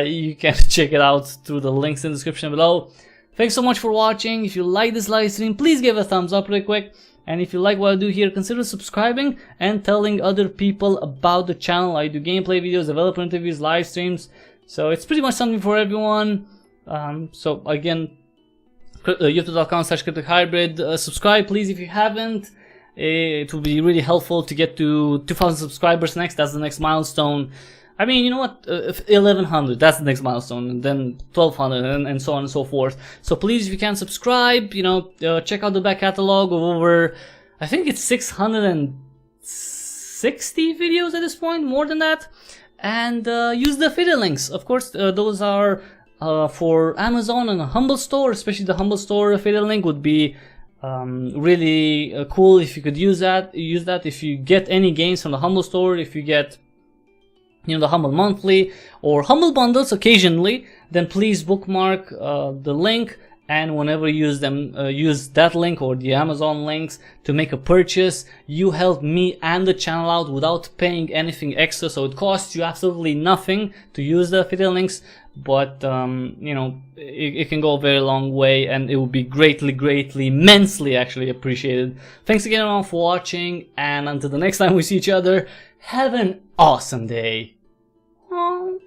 You can check it out through the links in the description below. Thanks so much for watching. If you like this live stream, please give a thumbs up real quick. And if you like what I do here, consider subscribing and telling other people about the channel. I do gameplay videos, developer interviews, live streams. So it's pretty much something for everyone. So again, youtube.com/Cryptic Hybrid. Subscribe, please, if you haven't. It would be really helpful to get to 2,000 subscribers next. That's the next milestone. I mean, you know what? 1,100, that's the next milestone, and then 1,200, and so on and so forth. So please, if you can, subscribe. Check out the back catalog of over, I think it's 660 videos at this point, more than that. And use the affiliate links. Of course, those are for Amazon and a Humble Store. Especially the Humble Store affiliate link would be really cool if you could use that. If you get any games from the Humble Store, if you get the Humble Monthly or Humble Bundles occasionally, then please bookmark the link, and whenever you use them, use that link or the Amazon links to make a purchase. You help me and the channel out without paying anything extra, so it costs you absolutely nothing to use the affiliate links, but it can go a very long way, and it would be greatly, immensely actually appreciated. Thanks again everyone for watching, and until the next time we see each other, have an awesome day. Aww.